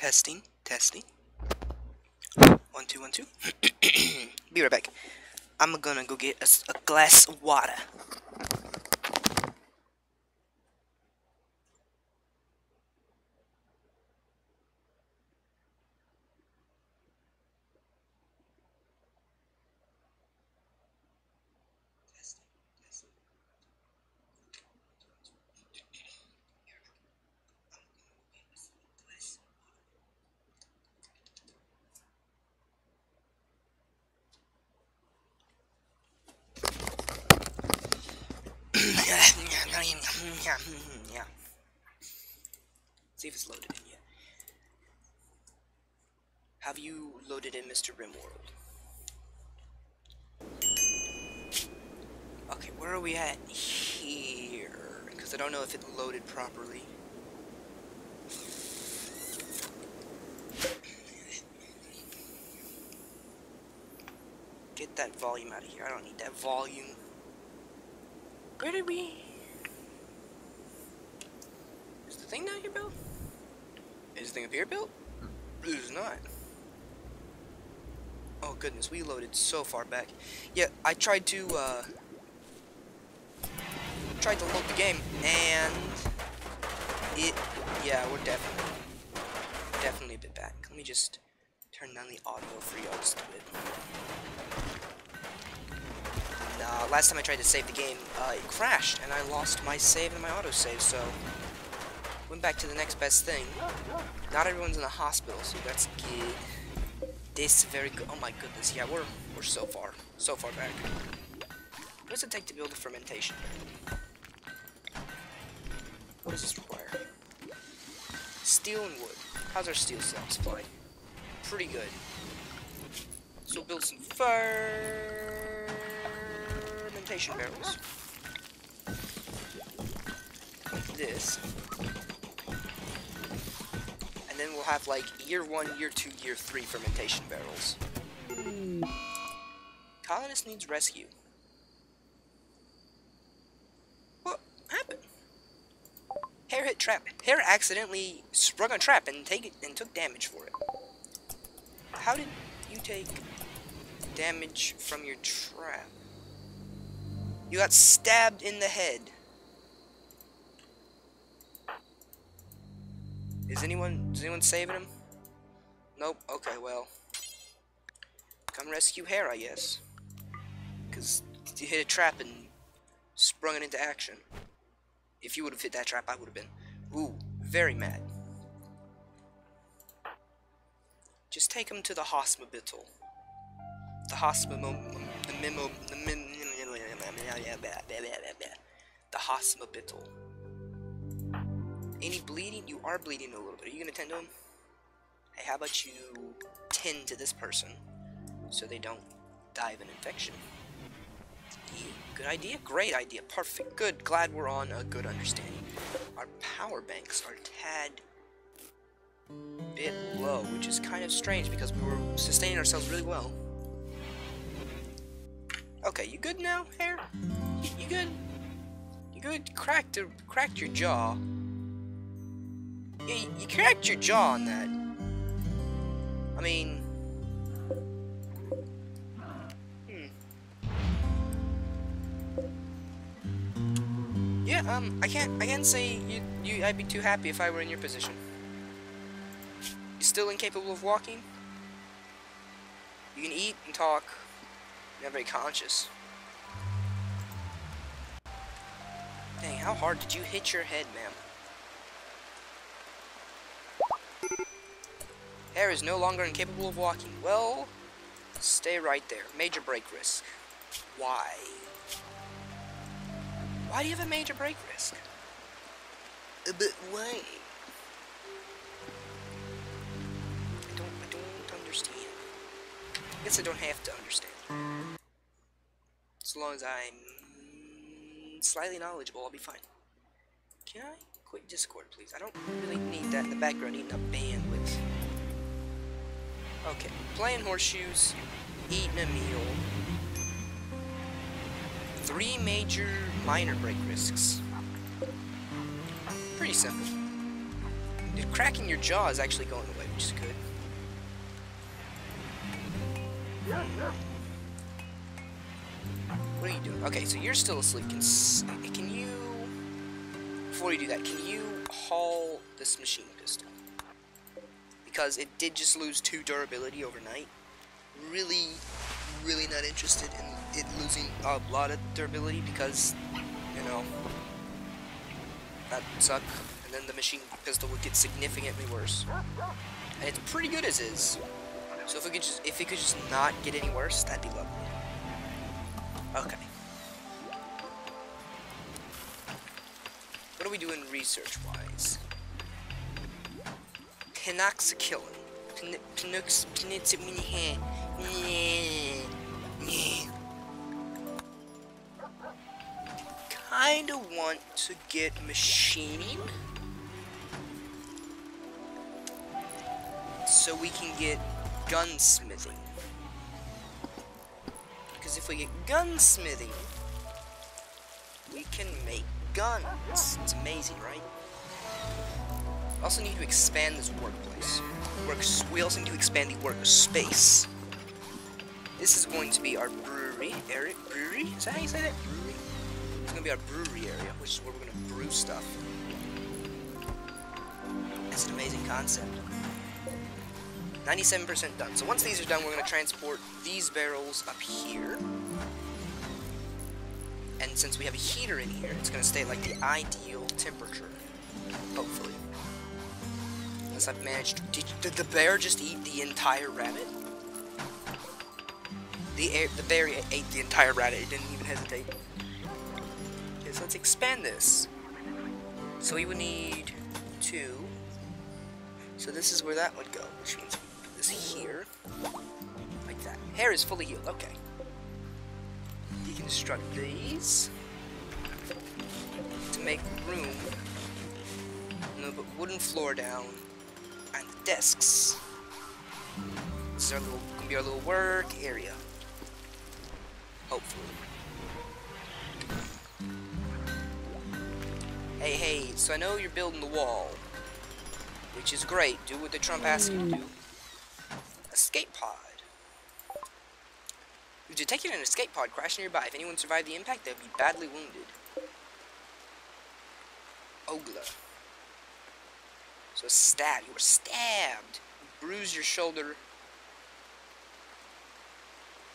Testing, testing. 1 2 1 2. Be right back. I'm gonna go get a glass of water. Yeah. See if it's loaded in yet. Have you loaded in Mr. Rimworld? Okay, where are we at here? Because I don't know if it loaded properly. Get that volume out of here. I don't need that volume. Where did we... Is the thing down here built? Is the thing up here built? It is not. Oh goodness, we loaded so far back. Yeah, I tried to load the game, and yeah, we're definitely a bit back. Let me just turn down the audio for y'all just a bit. Last time I tried to save the game, it crashed, and I lost my save and my autosave, so went back to the next best thing. Not everyone's in the hospital, so that's good. This is very good. Oh my goodness, yeah, we're so far back. What does it take to build a fermentation? What does this require? Steel and wood. How's our steel supply? Pretty good. So we'll build some fermentation barrels. Like this. And then we'll have like year 1, year 2, year 3 fermentation barrels. Colonist needs rescue. What happened? Hare hit trap. Hare accidentally sprung a trap and took damage for it. How did you take damage from your trap? You got stabbed in the head. Is anyone saving him? Nope. Okay, well, come rescue Hare, I guess. Cause you hit a trap and sprung it into action. If you would have hit that trap, I would have been, ooh, very mad. Just take him to the hospital. The hospital. Any bleeding? You are bleeding a little bit. Are you gonna tend to him? Hey, how about you tend to this person so they don't die of an infection? Yeah, good idea. Great idea. Perfect. Good. Glad we're on a good understanding. Our power banks are tad bit low, which is kind of strange because we were sustaining ourselves really well. Okay, you good now, Hare? You good? You good? Cracked your jaw. Yeah, you cracked your jaw on that. I mean, yeah, I can't say I'd be too happy if I were in your position. You still incapable of walking? You can eat and talk. You're not very conscious. Dang, how hard did you hit your head, ma'am? Hare is no longer incapable of walking. Well, stay right there. Major break risk. Why? Why do you have a major break risk? But why? I don't understand. I guess I don't have to understand. As long as I'm slightly knowledgeable, I'll be fine. Can I quit Discord, please? I don't really need that in the background eating up bandwidth. Okay, playing horseshoes, eating a meal. 3 major minor break risks. Pretty simple. Dude, cracking your jaw is actually going away which is good. What are you doing? Okay, so you're still asleep. Can you... Before you do that, can you haul this machine pistol? Because it did just lose 2 durability overnight. Really not interested in it losing a lot of durability because, you know, that would suck. And then the machine pistol would get significantly worse. And it's pretty good as is. So if it could just not get any worse, that'd be lovely. Okay. What are we doing research-wise? Penoxycyllin. Kinda want to get machining so we can get gunsmithing. Because if we get gunsmithing, we can make guns. It's amazing, right? Also need to expand this workplace. We also need to expand the workspace. This is going to be our brewery area. Brewery? Is that how you say that? Brewery? It's going to be our brewery area, which is where we're going to brew stuff. It's an amazing concept. 97% done. So once these are done, we're going to transport these barrels up here. And since we have a heater in here, it's going to stay like the ideal temperature. Hopefully. Unless I've managed to... Did the bear just eat the entire rabbit? The bear ate the entire rabbit. It didn't even hesitate. Okay, so let's expand this. So we would need 2. So this is where that would go, which means we put this here. Like that. Hair is fully healed. Okay. Deconstruct these. To make room. I'm gonna put wooden floor down. And the desks. This is our little, gonna be our little work area. Hopefully. Hey, so I know you're building the wall. Which is great. Do what the Trump asked you to do. Escape pod. We've detected an escape pod crash nearby. If anyone survived the impact, they'd be badly wounded. Ogla. So stab. You were stabbed. You bruised your shoulder.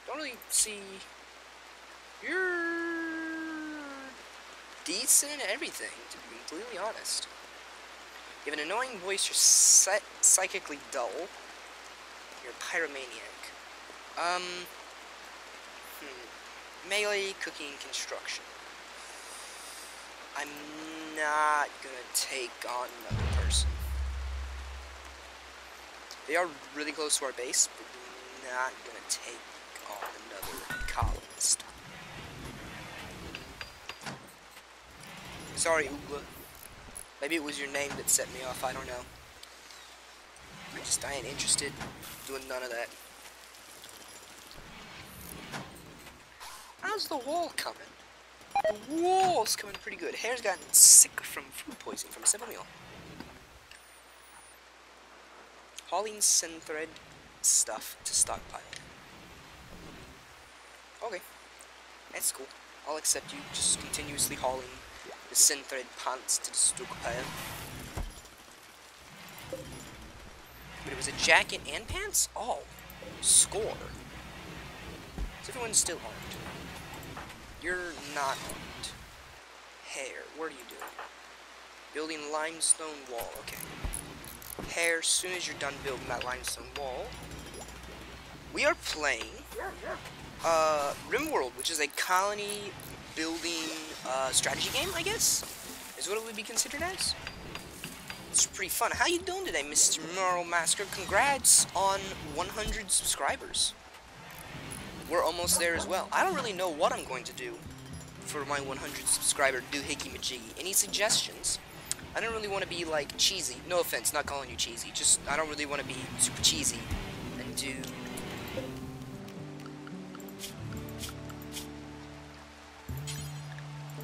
Don't really see... You're... decent at everything, to be completely honest. You have an annoying voice, you're psychically dull. You're a pyromaniac. Melee, cooking, construction. I'm not gonna take on another person. They are really close to our base, but we're not gonna take on another colonist. Sorry, Ugla. Maybe it was your name that set me off, I don't know. I ain't interested. Doing none of that. How's the wall coming? The wall's coming pretty good. Hair's gotten sick from food poisoning from a simple meal. Hauling synthread stuff to stockpile. Okay. That's cool. I'll accept you just continuously hauling the synthread pants to the stockpile. But it was a jacket and pants? Oh. Score. Is everyone still armed? You're not armed. Hair, what are you doing? Building limestone wall, okay. Hair, as soon as you're done building that limestone wall, we are playing RimWorld, which is a colony building strategy game, I guess, is what it would be considered as. It's pretty fun. How you doing today, Mr. Moral Masker? Congrats on 100 subscribers. We're almost there as well. I don't really know what I'm going to do for my 100 subscriber doohickey majiggy. Any suggestions? I don't really want to be like cheesy. No offense, not calling you cheesy. Just I don't really want to be super cheesy and do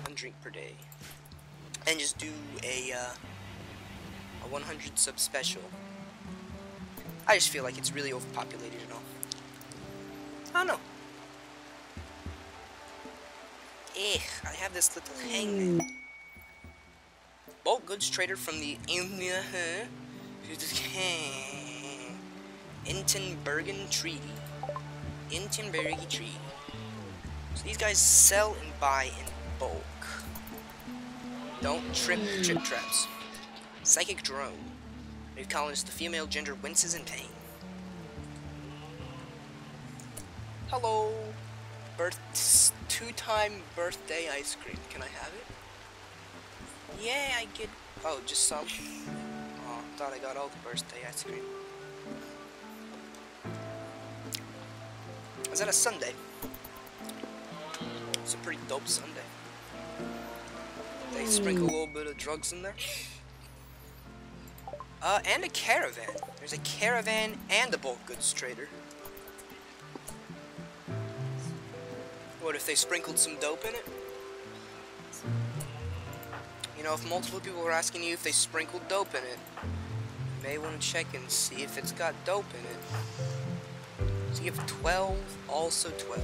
1 drink per day and just do a 100 sub special. I just feel like it's really overpopulated and all. I don't know. I have this little hangman. Bulk goods trader from the Intenbergen Treaty. Intenbergen Treaty. So these guys sell and buy in bulk. Don't trip chip traps. Psychic drone. We've colonized the female gender winces in pain. Hello. Two-time birthday ice cream. Can I have it? Yeah, I get. Oh, just some. Oh, thought I got all the birthday ice cream. Is that a sundae? It's a pretty dope sundae. They sprinkle a little bit of drugs in there. And a caravan. There's a caravan and a bulk goods trader. What if they sprinkled some dope in it? You know, if multiple people are asking you if they sprinkled dope in it, you may want to check and see if it's got dope in it. So you have 12, also 12.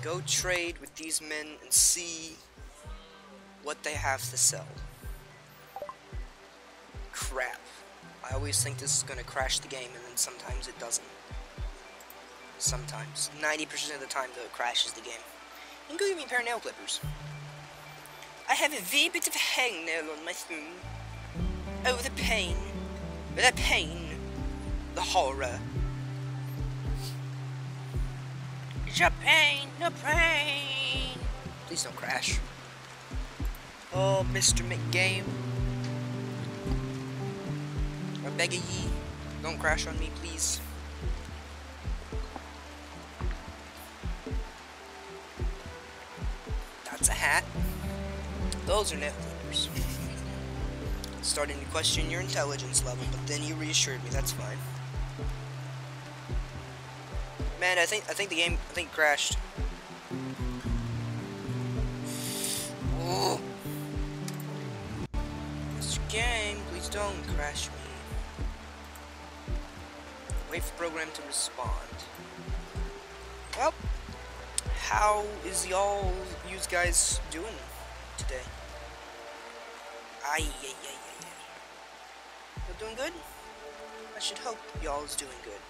Go trade with these men and see what they have to sell. Crap. I always think this is going to crash the game, and then sometimes it doesn't. Sometimes. 90% of the time, though, it crashes the game. And go give me a pair of nail clippers. I have a wee bit of a hangnail on my thumb. Oh, the pain. The pain. The horror. The pain. The pain. Please don't crash. Oh, Mr. McGame. I beg of ye. Don't crash on me, please. That's a hat. Those are nail clippers. Starting to question your intelligence level, but then you reassured me. That's fine. Man, I think the game crashed. Oh. Mr. Game, please don't crash me. Wait for program to respond. Well, how is y'all, you guys doing today? You're doing good? I should hope y'all is doing good.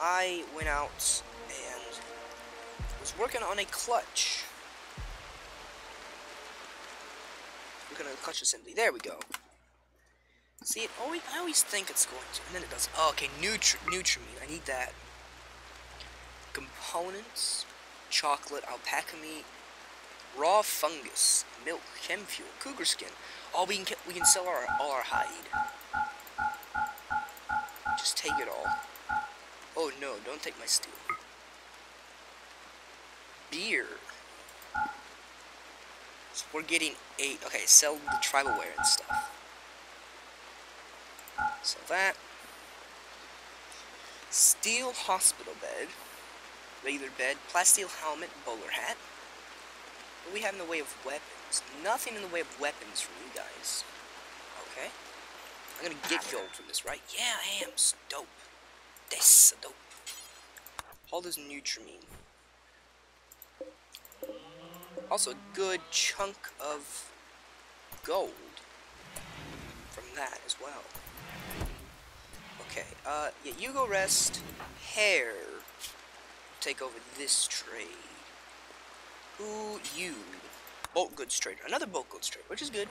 I went out and was working on a clutch. Working on a clutch assembly. There we go. See, I always think it's going to, and then it does. Oh, okay, Nutrimine. I need that. Components, chocolate, alpaca meat, raw fungus, milk, chem fuel, cougar skin. All we can sell all our hide. Just take it all. Oh no, don't take my steel. Beer. So we're getting 8. Okay, sell the tribal wear and stuff. So that. Steel hospital bed. Regular bed. Plasteel helmet. Bowler hat. What do we have in the way of weapons? Nothing in the way of weapons from you guys. Okay. I'm gonna get gold from this, right? Yeah, I am. It's dope. This dope. All this Nutrimine. Also, a good chunk of gold from that as well. Okay, yeah, you go rest. Hair. Take over this trade. Ooh, you. Bulk goods trader. Another bulk goods trader, which is good,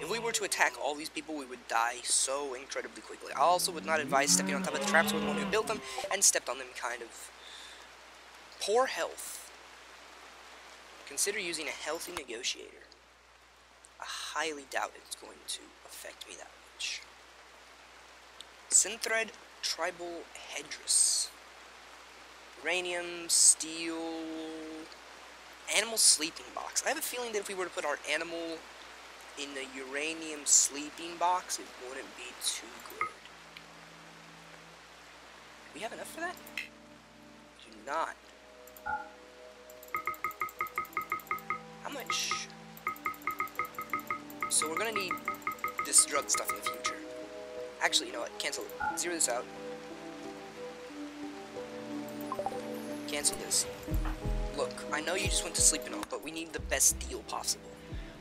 If we were to attack all these people, we would die so incredibly quickly. I also would not advise stepping on top of the traps with the one who built them, and stepped on them kind of poor health. Consider using a healthy negotiator. I highly doubt it's going to affect me that much. Synthread tribal headdress. Uranium, steel... Animal sleeping box. I have a feeling that if we were to put our animal in the uranium sleeping box, it wouldn't be too good. Do we have enough for that? Do not. How much? So we're gonna need this drug stuff in the future. Actually, you know what? Cancel it. Zero this out. Cancel this. Look, I know you just went to sleep and all, but we need the best deal possible.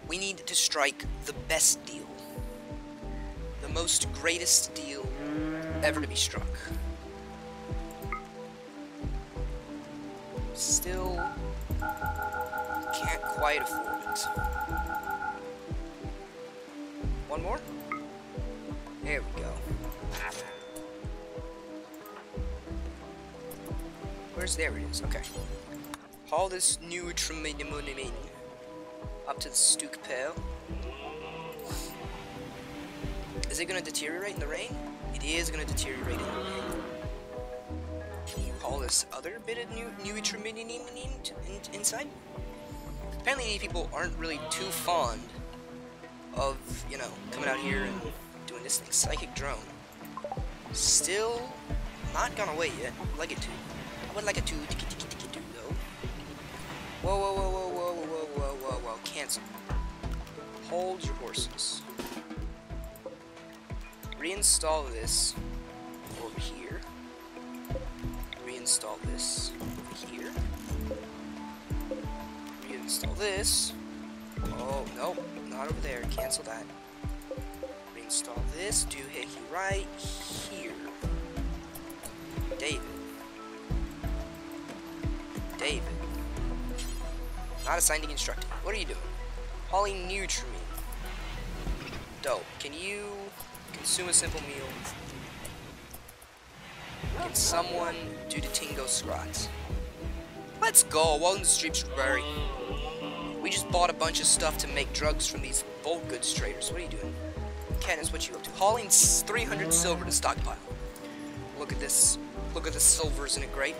We need to strike the best deal. The most greatest deal ever to be struck. Still can't quite afford it. One more? There we go. There it is, okay. Haul this new tremendous up to the Stook Pail. Is it gonna deteriorate in the rain? It is gonna deteriorate in the rain. Can you haul this other bit of new tremendous inside? Apparently these people aren't really too fond of, you know, coming out here and doing this thing. Psychic drone. Still not gone away yet. Like it to. I would like it to though. Whoa. Cancel. Hold your horses. Reinstall this over here. Reinstall this over here. Reinstall this. Oh, no, not over there. Cancel that. Reinstall this. Doohickey right here. David. Not assigned to instructing. What are you doing? Hauling nutriment. Dope. Can you consume a simple meal? Can someone do the Tingo Scrots? Let's go. Welcome to Street Strawberry. We just bought a bunch of stuff to make drugs from these bulk goods traders. What are you doing? Katniss, what you up to? Hauling 300 silver to stockpile. Look at this. Look at the silver, isn't it great?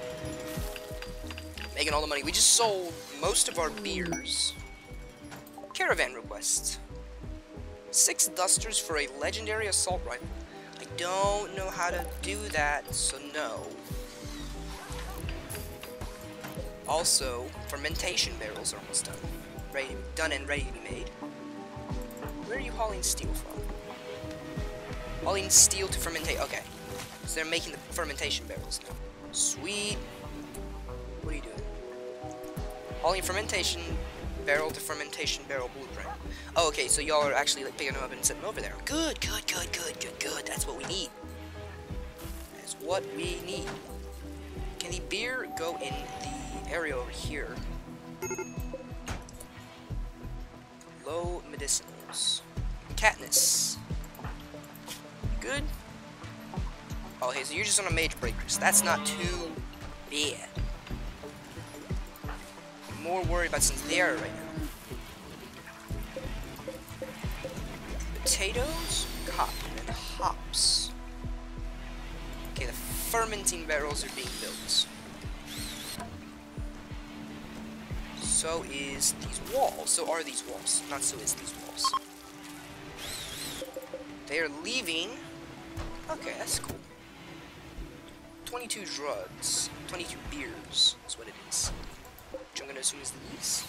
Making all the money. We just sold most of our beers. Caravan requests. 6 dusters for a legendary assault rifle. I don't know how to do that, so no. Also, fermentation barrels are almost done and ready to be made. Where are you hauling steel from? Hauling steel to fermentate. Okay, so they're making the fermentation barrels now. Sweet. What are you doing? Hauling fermentation barrel to fermentation barrel blueprint. Oh, okay, so y'all are actually like picking them up and setting them over there. Good. That's what we need. That's what we need. Can the beer go in the area over here? Low medicinals. Katniss. Good. Oh, hey, so you're just on a mage break, Chris. That's not too bad. I'm more worried about Cynthia right now. Potatoes, cotton, and hops. Okay, the fermenting barrels are being built. So is these walls. So are these walls. Not so is these walls. They are leaving. Okay, that's cool. 22 drugs. 22 beers is what it is. Which I'm going to assume is these.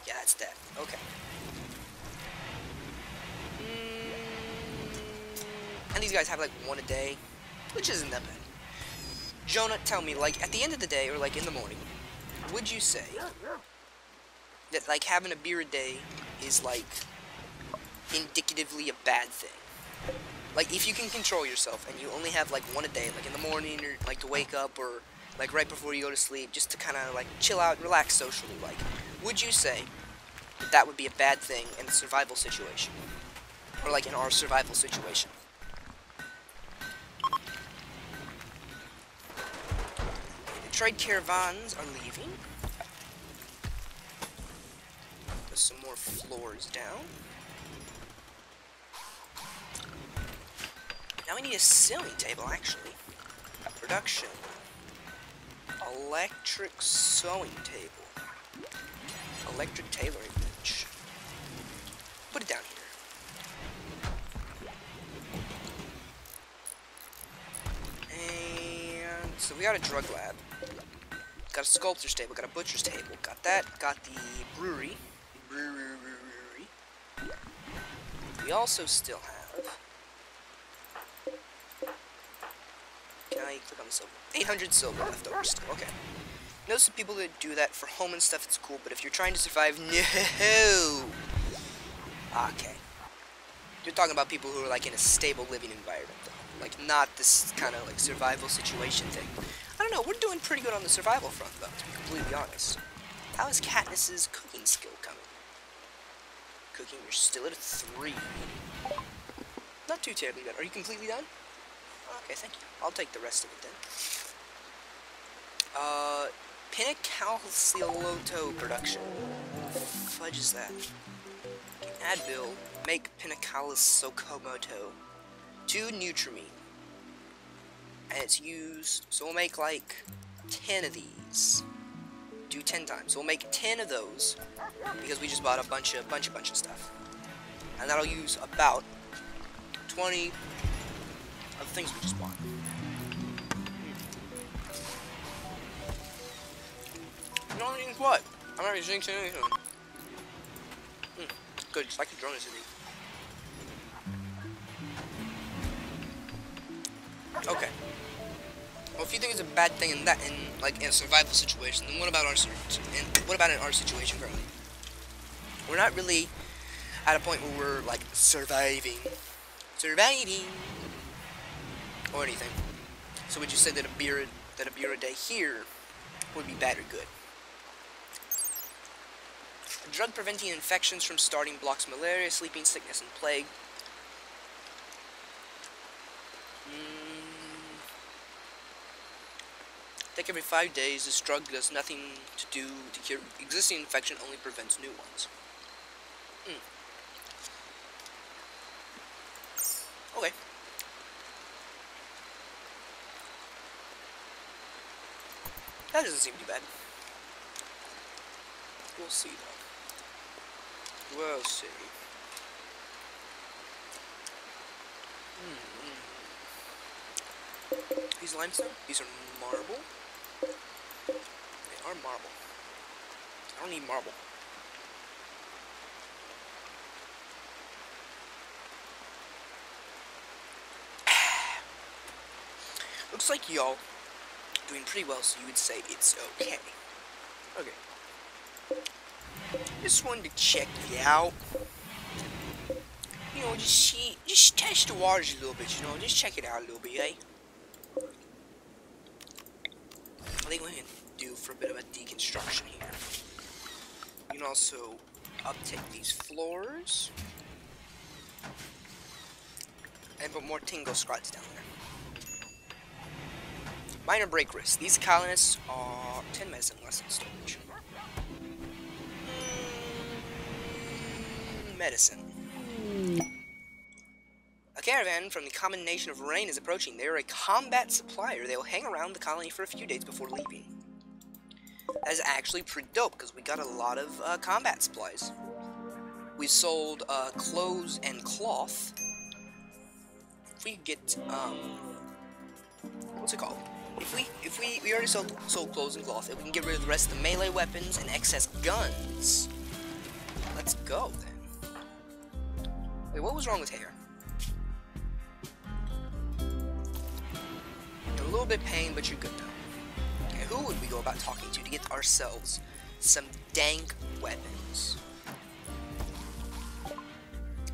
Yeah, that's that. Okay. And these guys have like one a day, which isn't that bad. Jonah, tell me, like, at the end of the day, or like in the morning, would you say that like having a beer a day is like indicatively a bad thing? Like, if you can control yourself and you only have like one a day, like in the morning or like to wake up or like right before you go to sleep, just to kind of like chill out and relax socially, like, would you say that that would be a bad thing in a survival situation? Or like in our survival situation? The trade caravans are leaving. Put some more floors down. Now we need a sewing table, actually. Production. Electric sewing table. Electric tailoring bench. Put it down here. And so we got a drug lab. Got a sculptor's table. Got a butcher's table. Got that. Got the brewery. We also still have Click on the silver. 800 silver left over still. Okay. Notice the people that do that for home and stuff, it's cool, but if you're trying to survive, no! Okay. You're talking about people who are, like, in a stable living environment, though. Like, not this kind of, like, survival situation thing. I don't know, we're doing pretty good on the survival front, though, to be completely honest. How is Katniss's cooking skill coming? Cooking, you're still at a 3. Not too terribly bad. Are you completely done? Okay, thank you. I'll take the rest of it, then. Pinnacalciloto production. What the fudge is that? Okay, add build. Make Pinnacalciloto. 2 Nutrimine. And it's used, so we'll make like 10 of these. Do 10 times. So we'll make 10 of those because we just bought a bunch of stuff. And that'll use about 20 of the things we just bought. You know what? I'm not using anything. Good, because I could drone this in these. Okay. Well, if you think it's a bad thing in like in a survival situation, then what about in our situation currently? We're not really at a point where we're like surviving or anything. So would you say that a beer a day here would be bad or good? A drug preventing infections from starting blocks malaria, sleeping sickness, and plague. Take every 5 days. This drug does nothing to do to cure existing infection, only prevents new ones. Okay. That doesn't seem too bad. We'll see though. We'll see. These limestone? These are marble? They are marble. I don't need marble. Looks like y'all doing pretty well, so you would say it's okay. Okay. Just wanted to check you out. You know, just test the waters a little bit, you know, just check it out a little bit, eh? I think we can do for a bit of a deconstruction here. You can also uptake these floors and put more Tingle Scrots down there. Minor break risk. These colonists are 10 medicine less than storage. Medicine. A caravan from the common nation of Rain is approaching. They are a combat supplier. They will hang around the colony for a few days before leaving. That is actually pretty dope, because we got a lot of combat supplies. We sold clothes and cloth. If we get, what's it called? If we already sold clothes and cloth, if we can get rid of the rest of the melee weapons and excess guns, let's go then. Wait, what was wrong with hair? You're a little bit pain, but you're good now. Okay, who would we go about talking to get ourselves some dank weapons?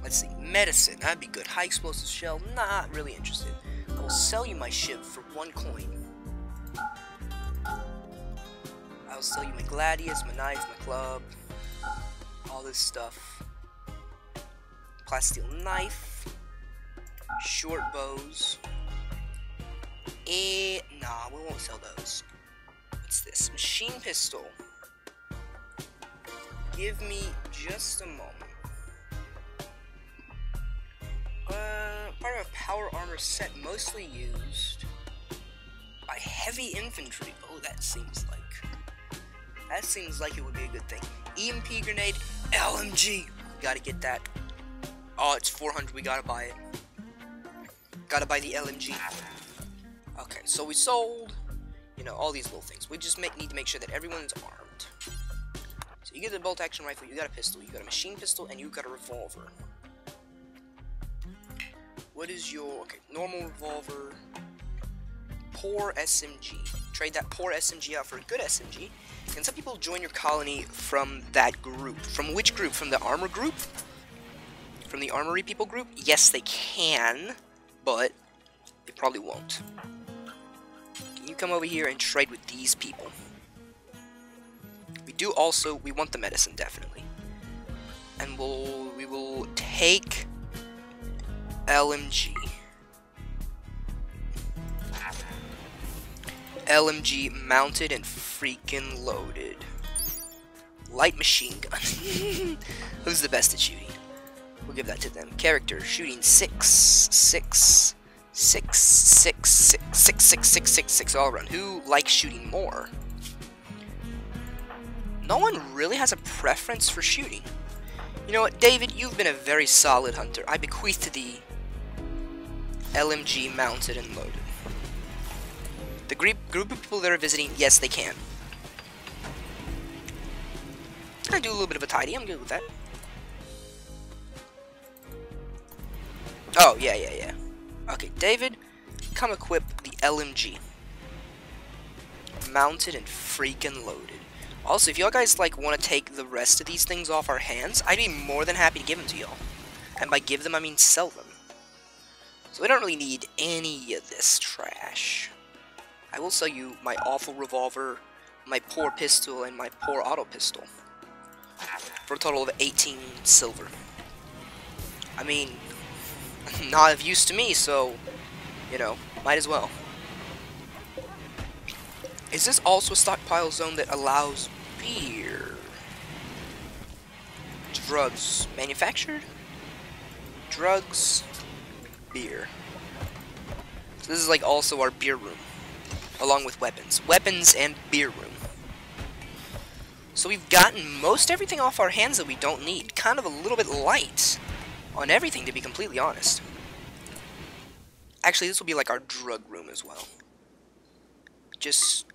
Let's see, medicine, that'd be good. High explosive shell, not really interested. I will sell you my shiv for 1 coin. I will sell you my gladius, my knife, my club, all this stuff. Plasteel knife, short bows. Nah, we won't sell those. What's this? Machine pistol. Give me just a moment. Part of a power armor set mostly used by heavy infantry. Oh, that seems like it would be a good thing. EMP grenade, LMG. Gotta get that. Oh, it's 400. We gotta buy it. Gotta buy the LMG. Okay, so we sold, you know, all these little things. We just need to make sure that everyone's armed. So you get a bolt action rifle, you got a pistol, you got a machine pistol, and you got a revolver. What is your, okay, normal revolver, poor SMG. Trade that poor SMG out for a good SMG. Can some people join your colony from that group? From which group? From the armor group? From the armory people group? Yes, they can, but they probably won't. Can you come over here and trade with these people? We want the medicine, definitely. And we will take LMG. LMG mounted and freaking loaded. Light machine gun. Who's the best at shooting? We'll give that to them. Character shooting 6 all around. Who likes shooting more? No one really has a preference for shooting. You know what, David? You've been a very solid hunter. I bequeath to thee LMG mounted and loaded. The group of people that are visiting, yes, they can. I do a little bit of a tidy. I'm good with that. Oh, yeah. Okay, David, come equip the LMG. Mounted and freaking loaded. Also, if y'all guys, like, want to take the rest of these things off our hands, I'd be more than happy to give them to y'all. And by give them, I mean sell them. So we don't really need any of this trash. I will sell you my awful revolver, my poor pistol, and my poor auto pistol. For a total of 18 silver. I mean, not of use to me, so, you know, might as well. Is this also a stockpile zone that allows beer? Drugs manufactured? Drugs, beer. So this is like also our beer room, along with weapons. Weapons and beer room. So we've gotten most everything off our hands that we don't need. Kind of a little bit light on everything, to be completely honest. Actually, this will be like our drug room as well. Just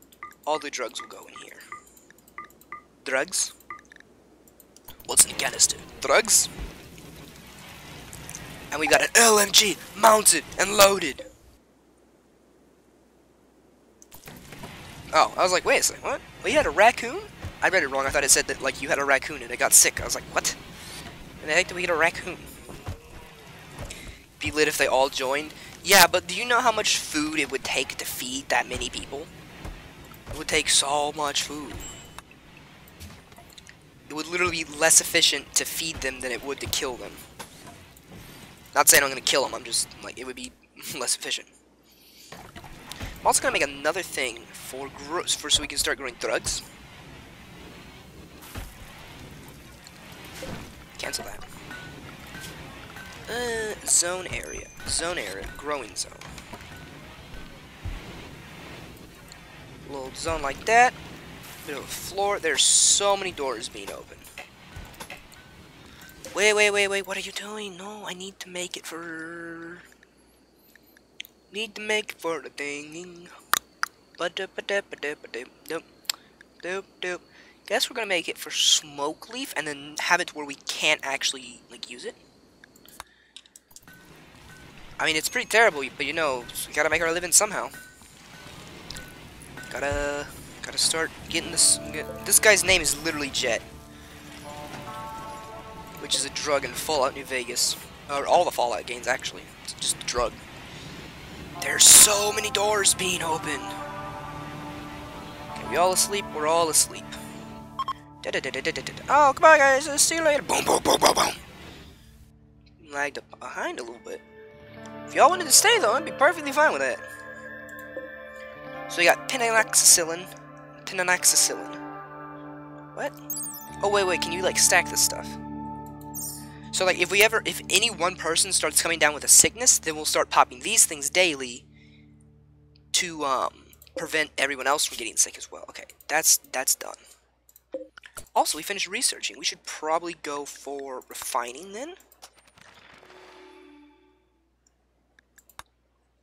all the drugs will go in here. Drugs? What's in the canister? Drugs? And we got an LMG mounted and loaded. Oh, I was like, wait a second, what? Well, you had a raccoon? I read it wrong. I thought it said that, like, you had a raccoon and it got sick. I was like, what? And the heck did we get a raccoon? Be lit if they all joined. Yeah, but do you know how much food it would take to feed that many people? It would take so much food. It would literally be less efficient to feed them than it would to kill them. Not saying I'm gonna kill them, I'm just, like, it would be less efficient. I'm also gonna make another thing for so we can start growing drugs. Cancel that. Zone area. Zone area. Growing zone. Little zone like that. Bit of a floor. There's so many doors being open. Wait. What are you doing? No, I need to make it for... Need to make it for the thing. Guess we're gonna make it for smoke leaf and then have it where we can't actually, like, use it. I mean, it's pretty terrible, but you know, we gotta make our living somehow. Gotta start getting this. This guy's name is literally Jet, which is a drug in Fallout New Vegas, or all the Fallout games actually. It's just a drug. There's so many doors being opened. Okay, we all asleep? We're all asleep. Oh, goodbye guys, I'll see you later. Boom. Lagged up behind a little bit. If y'all wanted to stay though, I'd be perfectly fine with that. So we got pinaxicillin. What? Oh wait, can you like stack this stuff? So like if any one person starts coming down with a sickness, then we'll start popping these things daily to prevent everyone else from getting sick as well. Okay, that's done. Also, we finished researching. We should probably go for refining then.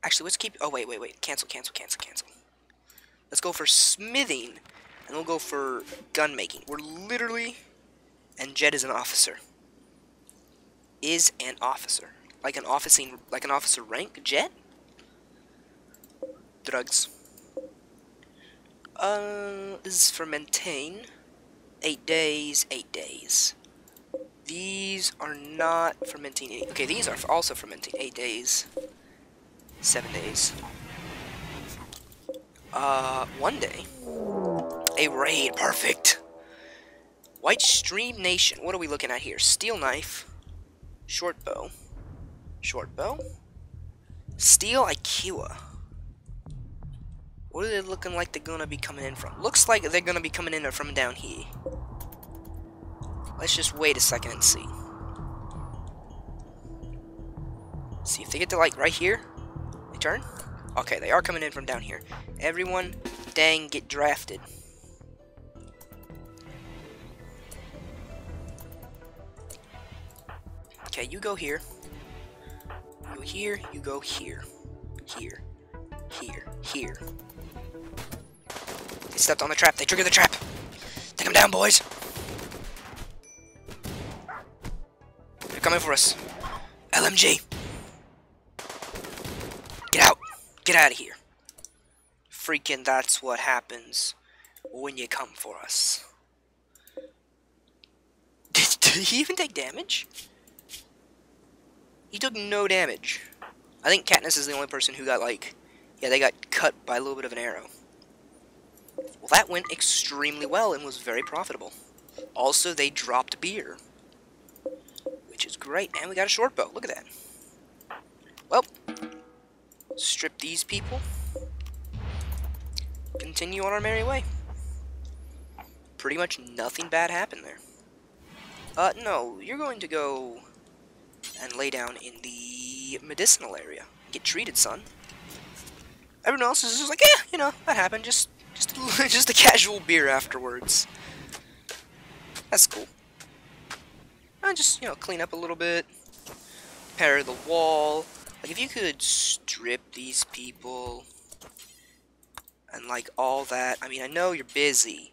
Actually, let's keep... Oh, wait. Cancel. Let's go for smithing, and we'll go for gun making. We're literally... And Jet is an officer. Like an officer rank? Jet? drugs. This is for maintain. 8 days, 8 days. These are not fermenting. Okay, these are also fermenting. 8 days, 7 days. 1 day. A raid, perfect. White Stream Nation. What are we looking at here? Steel knife, short bow, steel Ikea. What are they looking like they're gonna be coming in from? Looks like they're gonna be coming in from down here. Let's just wait a second and see. See if they get to, like, right here. They turn. Okay, they are coming in from down here. Everyone, dang, get drafted. Okay, you go here. You go here, you go here. Here. Here. Here. They stepped on the trap. They triggered the trap. Take them down, boys. They're coming for us. LMG. Get out. Get out of here. Freaking that's what happens when you come for us. Did he even take damage? He took no damage. I think Katniss is the only person who got, like... Yeah, they got cut by a little bit of an arrow. Well, that went extremely well and was very profitable. Also, they dropped beer. Which is great. And we got a short bow. Look at that. Well, strip these people. Continue on our merry way. Pretty much nothing bad happened there. No, you're going to go and lay down in the medicinal area. Get treated, son. Everyone else is just like, yeah, you know, that happened. Just a casual beer afterwards. That's cool. And just, you know, clean up a little bit. Repair the wall. Like, if you could strip these people and, like, all that. I mean, I know you're busy,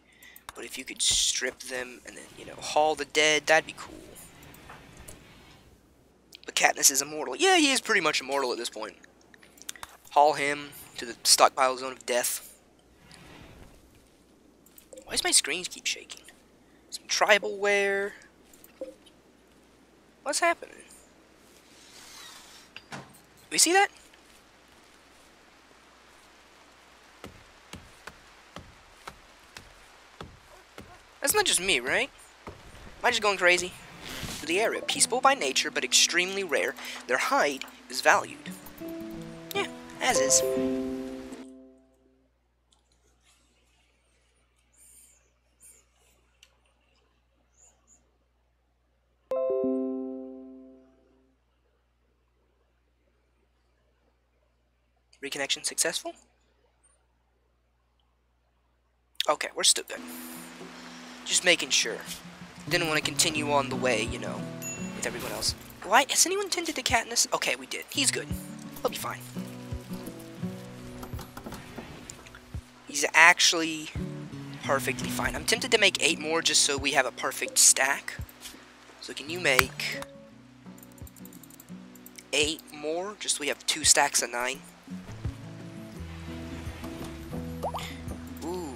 but if you could strip them and then, you know, haul the dead, that'd be cool. But Katniss is immortal. Yeah, he is pretty much immortal at this point. Haul him to the stockpile zone of death. Why does my screen keep shaking? Some tribal wear. What's happening? We see that? That's not just me, right? Am I just going crazy? For the area, peaceful by nature, but extremely rare, their hide is valued. Yeah, as is. Reconnection successful? Okay, we're still good. Just making sure. Didn't want to continue on the way, you know, with everyone else. Why? Has anyone tended to Katniss? Okay, we did. He's good. He'll be fine. He's actually perfectly fine. I'm tempted to make 8 more just so we have a perfect stack. So can you make 8 more just so we have 2 stacks of 9? Ooh.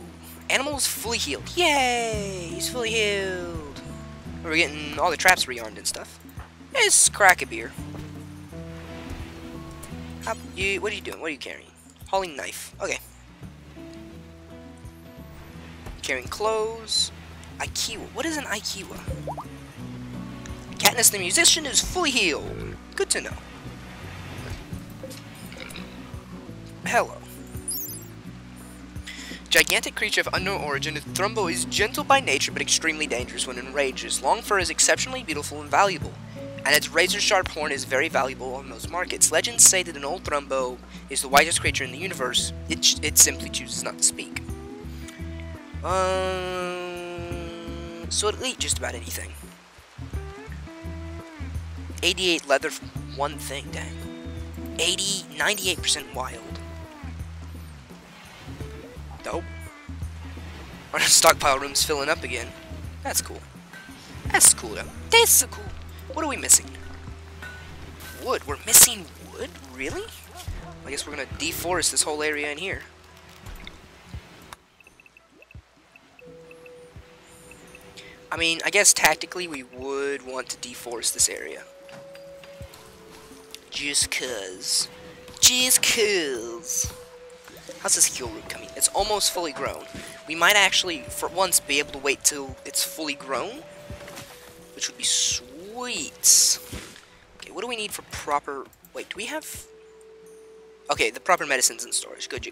Animal's fully healed. Yay! He's fully healed. We're getting all the traps rearmed and stuff. Let's crack a beer. What are you doing? What are you carrying? Hauling knife. Okay. Carrying clothes. Aikiwa. What is an Aikiwa? Katniss the musician is fully healed. Good to know. Hello. Gigantic creature of unknown origin, Thrumbo is gentle by nature but extremely dangerous when enraged. Its long fur is exceptionally beautiful and valuable, and its razor-sharp horn is very valuable on most markets. Legends say that an old Thrumbo is the wisest creature in the universe. It simply chooses not to speak. So it'll eat just about anything. 88 leather for one thing, dang. 98% wild. Dope. Our stockpile room's filling up again. That's cool. That's cool though. That's so cool. What are we missing? Wood. We're missing wood? Really? I guess we're gonna deforest this whole area in here. I mean, I guess tactically we would want to deforest this area. Just cuz. Just cuz. How's this heal root coming? It's almost fully grown. We might actually, for once, be able to wait till it's fully grown, which would be sweet. Okay, what do we need for proper... Wait, do we have... Okay, the proper medicines in storage. Good.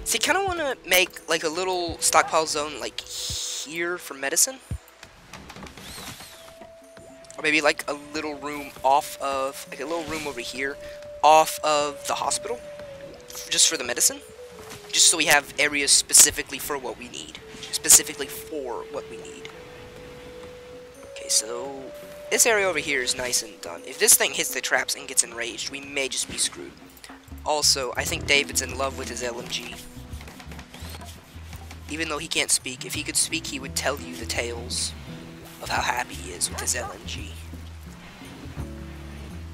So you kind of want to make, like, a little stockpile zone, like, here for medicine. Or maybe, like, a little room off of... Like, a little room over here off of the hospital. Just for the medicine. Just so we have areas specifically for what we need. Specifically for what we need. Okay, so... This area over here is nice and done. If this thing hits the traps and gets enraged, we may just be screwed. Also, I think David's in love with his LMG. Even though he can't speak, if he could speak, he would tell you the tales of how happy he is with his LMG.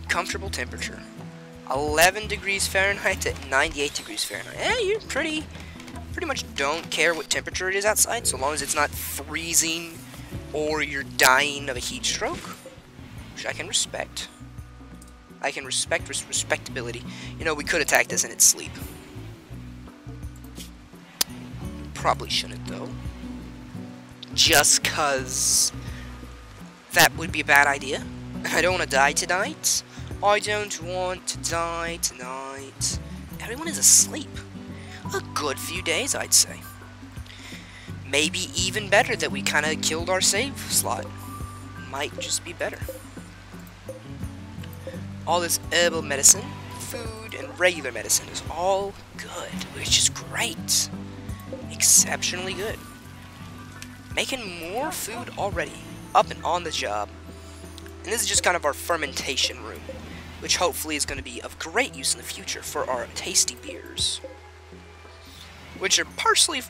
Comfortable temperature. 11 degrees Fahrenheit to 98 degrees Fahrenheit. You pretty much don't care what temperature it is outside, so long as it's not freezing or you're dying of a heat stroke. Which I can respect. I can respect respectability. You know, we could attack this in its sleep. Probably shouldn't, though. Just cause that would be a bad idea. I don't want to die tonight. I don't want to die tonight. Everyone is asleep. A good few days, I'd say. Maybe even better that we kind of killed our save slot. Might just be better. All this herbal medicine, food, and regular medicine is all good, which is great. Exceptionally good. Making more food already. Up and on the job. And this is just kind of our fermentation room, which hopefully is going to be of great use in the future for our tasty beers. Which are partially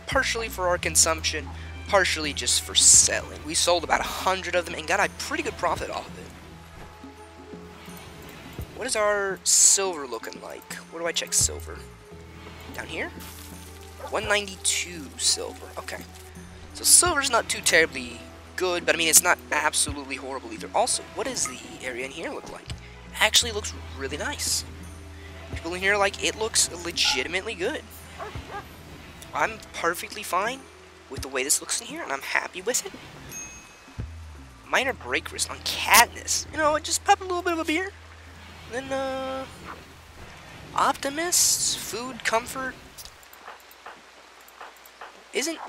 for our consumption, partially just for selling. We sold about 100 of them and got a pretty good profit off of it. What is our silver looking like? Where do I check silver? Down here? 192 silver. Okay. So silver's not too terribly good, but I mean it's not absolutely horrible either. Also, what does the area in here look like? It actually looks really nice. People in here are like, it looks legitimately good. I'm perfectly fine with the way this looks in here, and I'm happy with it. Minor break risk on Katniss. You know, just pop a little bit of a beer. Then, Optimists, food, comfort.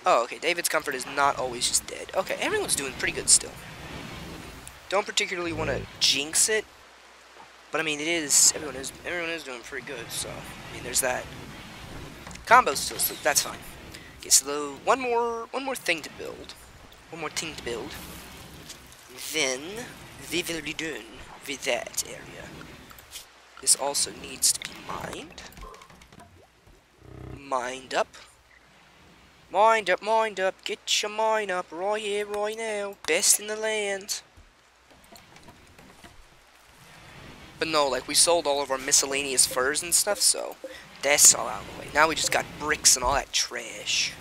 Oh, okay, David's comfort is not always just dead. Okay, everyone's doing pretty good still. Don't particularly want to jinx it, but I mean, everyone is doing pretty good, so, I mean, there's that. Combo's still asleep, that's fine. Okay, so one more thing to build. One more thing to build. Then, we will be done with that area. This also needs to be mined. Mined up. Mind up, get your mine up, right here, right now. Best in the land. But no, like, we sold all of our miscellaneous furs and stuff, so that's all out of the way. Now we just got bricks and all that trash.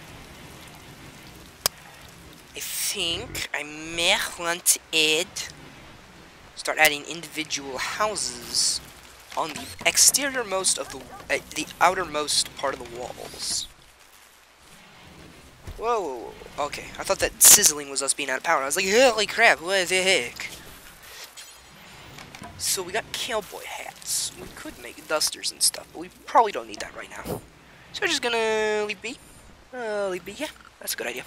I think I may want to start adding individual houses on the exteriormost of the outermost part of the walls. Whoa, okay. I thought that sizzling was us being out of power. I was like, holy crap, what the heck? So we got cowboy hats. We could make dusters and stuff, but we probably don't need that right now. So we're just gonna leave be. Yeah, that's a good idea.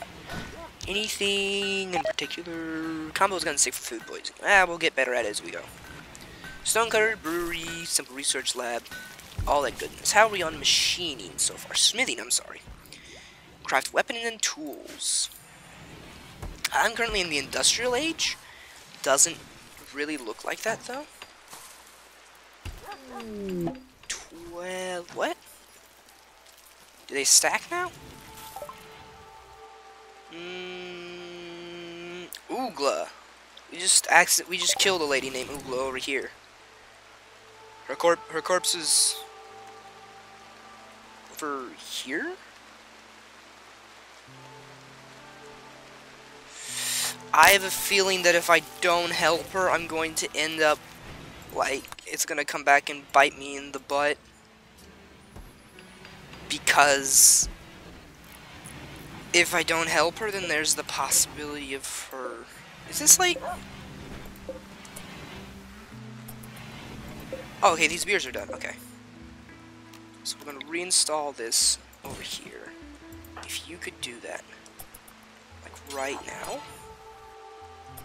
Anything in particular? Combo's gonna say for food poisoning. We'll get better at it as we go. Stonecutter, brewery, simple research lab, all that goodness. How are we on machining so far? Smithing, I'm sorry. Craft weapons and tools. I'm currently in the industrial age. Doesn't really look like that though. 12. What? Do they stack now? Oogla. We just killed a lady named Oogla over here. Her corpse is over here? I have a feeling that if I don't help her, I'm going to end up, like, it's gonna come back and bite me in the butt. Because if I don't help her, then there's the possibility of her... Is this like... Oh, okay, these beers are done. Okay. So we're gonna reinstall this over here. If you could do that. Like, right now.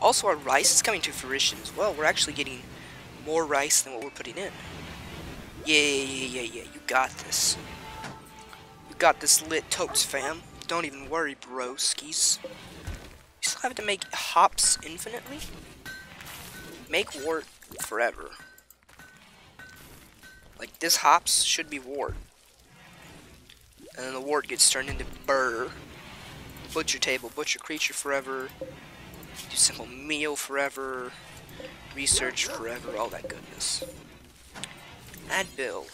Also, our rice is coming to fruition as well. We're actually getting more rice than what we're putting in. Yeah. You got this. You got this lit totes, fam. Don't even worry, broskies. You still have to make hops infinitely? Make wort forever. Like, this hops should be wort. And then the wort gets turned into burr. Butcher table, butcher creature forever. Do simple meal forever. Research forever, all that goodness. Add bill.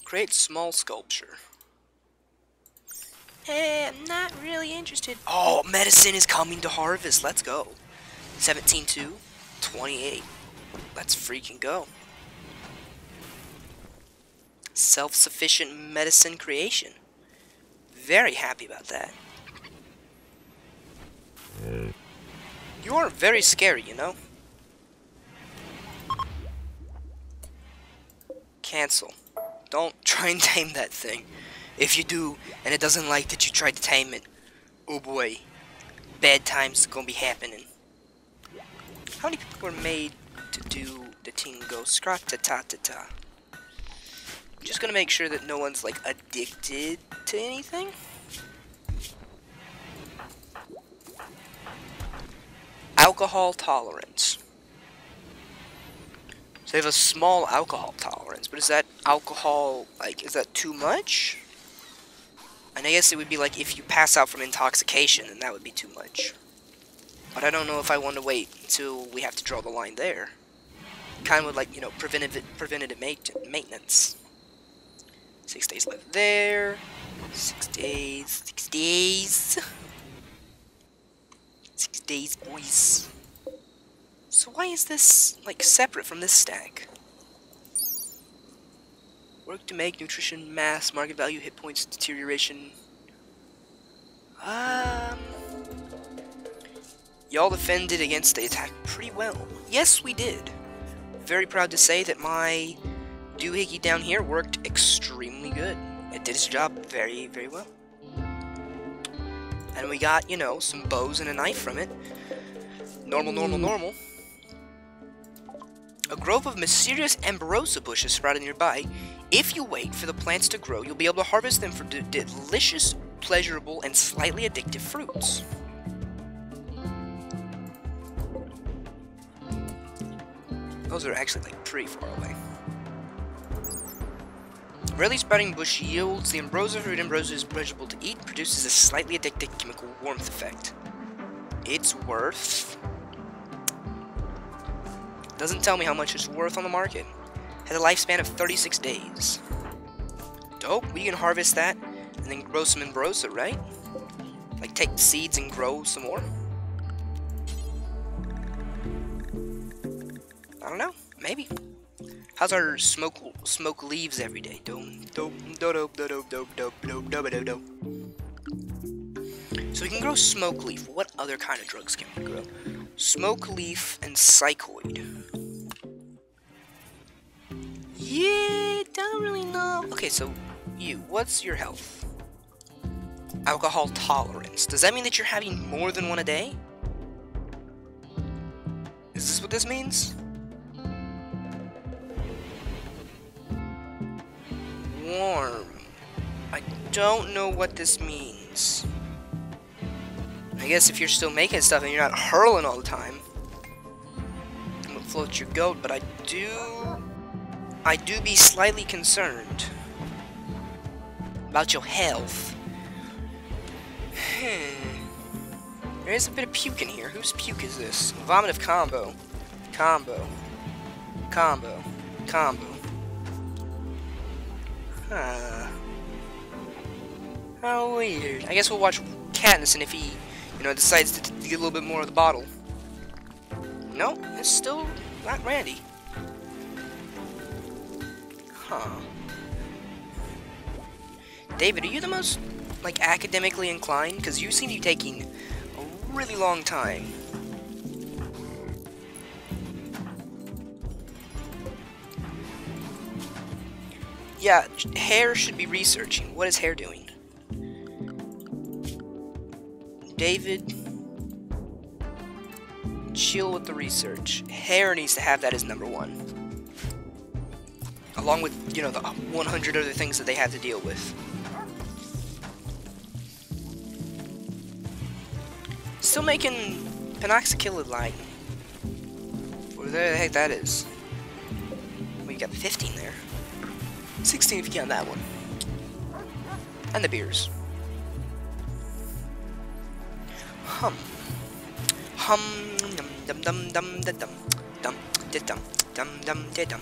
Create small sculpture. I'm not really interested. Oh, medicine is coming to harvest. Let's go. 17-2, 28. Let's freaking go. Self-sufficient medicine creation. Very happy about that. You are very scary, you know? Cancel. Don't try and tame that thing. If you do, and it doesn't like that you tried to tame it, oh boy, bad times gonna be happening. How many people were made to do the tingo scrat-ta-ta-ta-ta? I'm just gonna make sure that no one's, like, addicted to anything. Alcohol tolerance. So they have a small alcohol tolerance, but is that alcohol, like, is that too much? And I guess it would be like if you pass out from intoxication, then that would be too much. But I don't know if I want to wait until we have to draw the line there. Kind of would, like, you know, preventative maintenance. 6 days left there. 6 days. 6 days. 6 days, boys. So why is this, like, separate from this stack? Work to make nutrition, mass, market value, hit points, deterioration. Y'all defended against the attack pretty well. Yes, we did. Very proud to say that my doohickey down here worked extremely good. It did its job very, very well. And we got, you know, some bows and a knife from it. Normal. A grove of mysterious ambrosia bushes sprouted nearby. If you wait for the plants to grow, you'll be able to harvest them for delicious, pleasurable, and slightly addictive fruits. Those are actually, like, pretty far away. Rarely sprouting bush yields the ambrosia fruit. Ambrosia is pleasurable to eat, produces a slightly addictive chemical warmth effect. It's worth... Doesn't tell me how much it's worth on the market. Has a lifespan of 36 days. Dope, we can harvest that and then grow some ambrosia, right? Like, take the seeds and grow some more. I don't know, maybe. How's our smoke leaves every day? So we can grow smoke leaf. What other kind of drugs can we grow? Smoke leaf and psychoid. Yeah, don't really know. Okay, so you, what's your health? Alcohol tolerance. Does that mean that you're having more than one a day? Is this what this means? Warm. I don't know what this means. I guess if you're still making stuff and you're not hurling all the time, I'm gonna float your goat, but I do be slightly concerned about your health. There is a bit of puke in here. Whose puke is this? Vomitive combo. Combo. Combo. Huh. How weird. I guess we'll watch Katniss, and if he, decides to get a little bit more of the bottle. No, it's still not Randy. Huh. David, are you the most, academically inclined? Because you seem to be taking a really long time. Yeah, Hare should be researching. What is Hare doing? David, chill with the research. Hare needs to have that as #1. Along with, the 100 other things that they have to deal with. Still making penoxycillide. Where the heck that is? Well, you got 15 there. 16 if you count that one. And the beers. Hum, dum dum dum da dum dum da dum dum dum da dum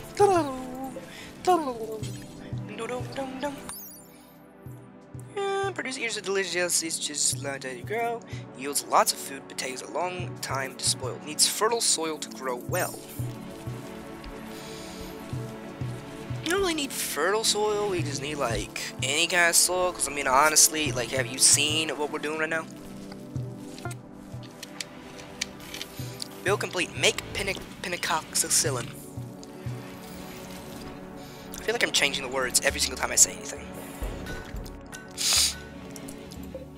dum dum. Produce ears of delicious, it's just let it grow. Yields lots of food, but takes a long time to spoil. Needs fertile soil to grow well. You don't really need fertile soil, we just need any kind of soil, because honestly, have you seen what we're doing right now? Build complete, make penoxycillin. I feel like I'm changing the words every single time I say anything.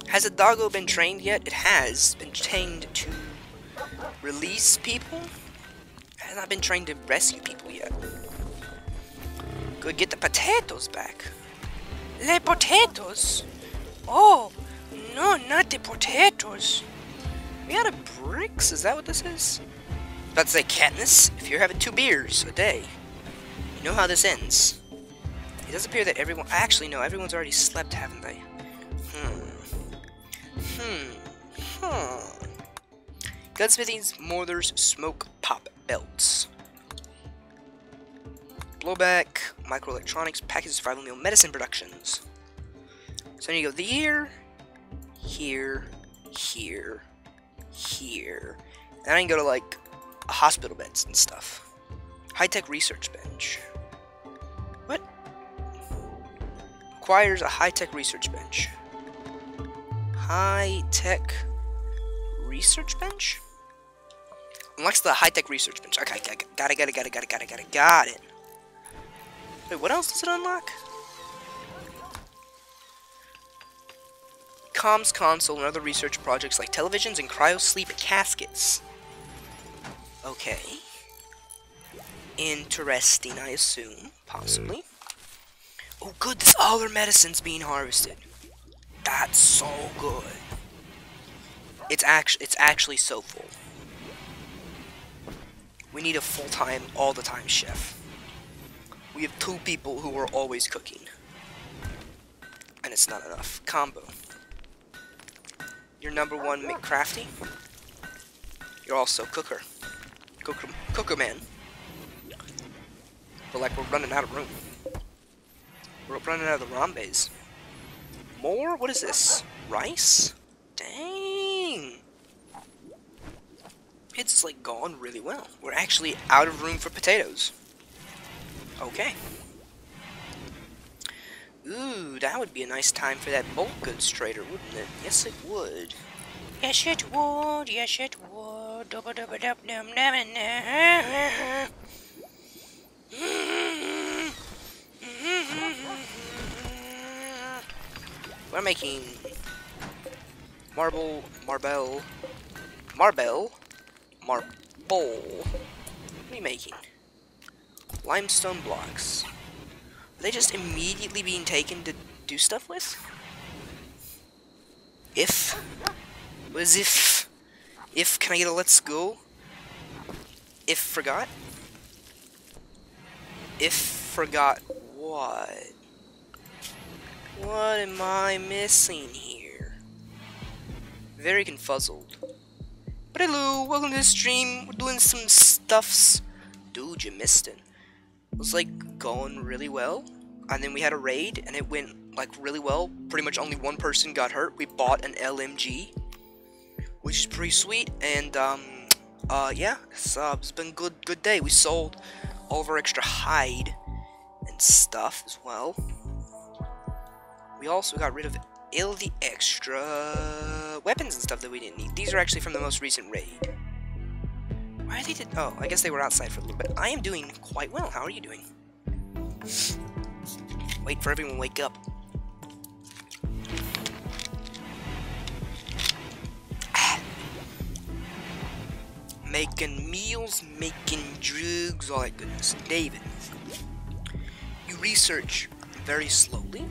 Has a doggo been trained yet? It has been trained to release people. It has not been trained to rescue people yet. Go get the potatoes back. Le potatoes? Oh, no, not the potatoes. We out of bricks? Is that what this is? About to say, Katniss, if you're having 2 beers a day, you know how this ends. It does appear that everyone... Actually, no, everyone's already slept, haven't they? Gunsmithings, mortars, smoke, pop, belts. Blowback, microelectronics, package survival meal, medicine productions. So you go here, here, here, here. And I can go to hospital beds and stuff. High-tech research bench. What? Requires a high-tech research bench. High-tech research bench? Unlocks the high-tech research bench. Okay, got it. Wait, what else does it unlock? Comms console and other research projects like televisions and cryosleep caskets. Okay. Interesting, I assume. Possibly. Oh, good, this other medicine's being harvested. That's so good. It's actually so full. We need a full-time, all-the-time chef. We have 2 people who are always cooking. And it's not enough. Combo. You're #1 McCrafty. You're also cooker. Cooker man. But we're running out of room. We're running out of the rambes. More? What is this? Rice? Dang. It's gone really well. We're actually out of room for potatoes. Okay. Ooh, that would be a nice time for that bulk goods trader, wouldn't it? Yes, it would. Yes, it would. Yes, it would. We're making marble. What are we making? Limestone blocks. Are they just immediately being taken to do stuff with? If? What is if? If, can I get a let's go? If forgot? If forgot what? What am I missing here? Very confuzzled. But hello, welcome to the stream. We're doing some stuffs. Dude, you missed it. It was like going really well, and then we had a raid, and it went like really well. Pretty much only one person got hurt. We bought an LMG, which is pretty sweet, and yeah, it's been good day. We sold all of our extra hide and stuff as well. We also got rid of all the extra weapons and stuff that we didn't need. These are actually from the most recent raid. Why they did? Oh, I guess they were outside for a little bit. I am doing quite well. How are you doing? Wait for everyone to wake up. Making meals, making drugs, all that goodness. David, you research very slowly.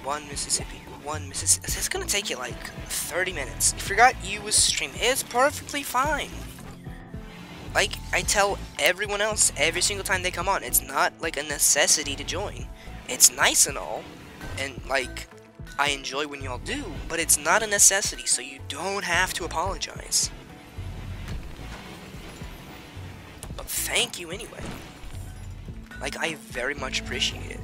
One Mississippi. It's gonna take you like 30 minutes. You forgot you was streaming. It's perfectly fine. Like I tell everyone else every single time they come on, it's not like a necessity to join. It's nice and all, and like I enjoy when y'all do, but it's not a necessity, so you don't have to apologize. But thank you anyway. Like I very much appreciate it.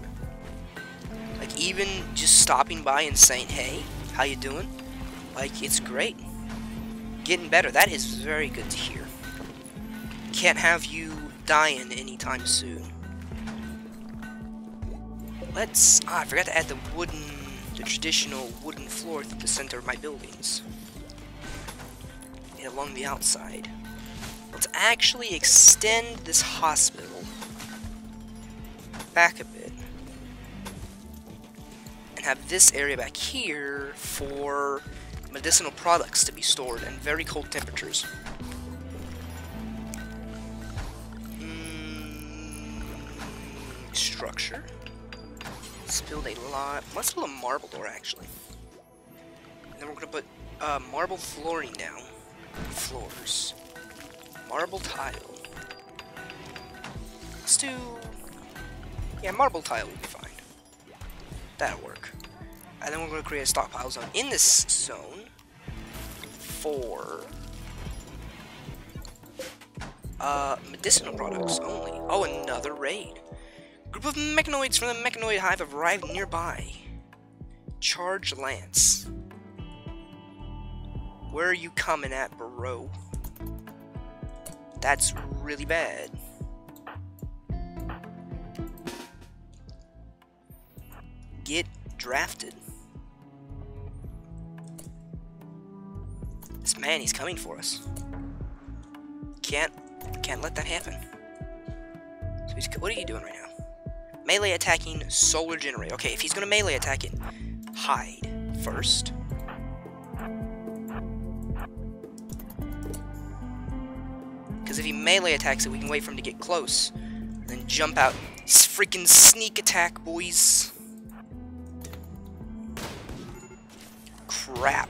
Like, even just stopping by and saying, hey, how you doing? Like, it's great. Getting better. That is very good to hear. Can't have you dying anytime soon. I forgot to add the traditional wooden floor through the center of my buildings. And along the outside. Let's actually extend this hospital back a bit. Have this area back here for medicinal products to be stored in very cold temperatures. Structure. Let's build a lot. Let's build a marble door actually. And then we're gonna put marble flooring down. Floors. Marble tile. Let's do. Yeah, marble tile would be fine. That'll work. And then we're going to create a stockpile zone in this zone for medicinal products only. Oh, another raid. Group of mechanoids from the mechanoid hive have arrived nearby. Charge Lance. Where are you coming at, bro? That's really bad. Get drafted. This man, he's coming for us. Can't let that happen. So what are you doing right now? Melee attacking solar generator. Okay, if he's gonna melee attack it, hide first. Because if he melee attacks it, we can wait for him to get close, and then jump out. Freaking sneak attack, boys. Crap.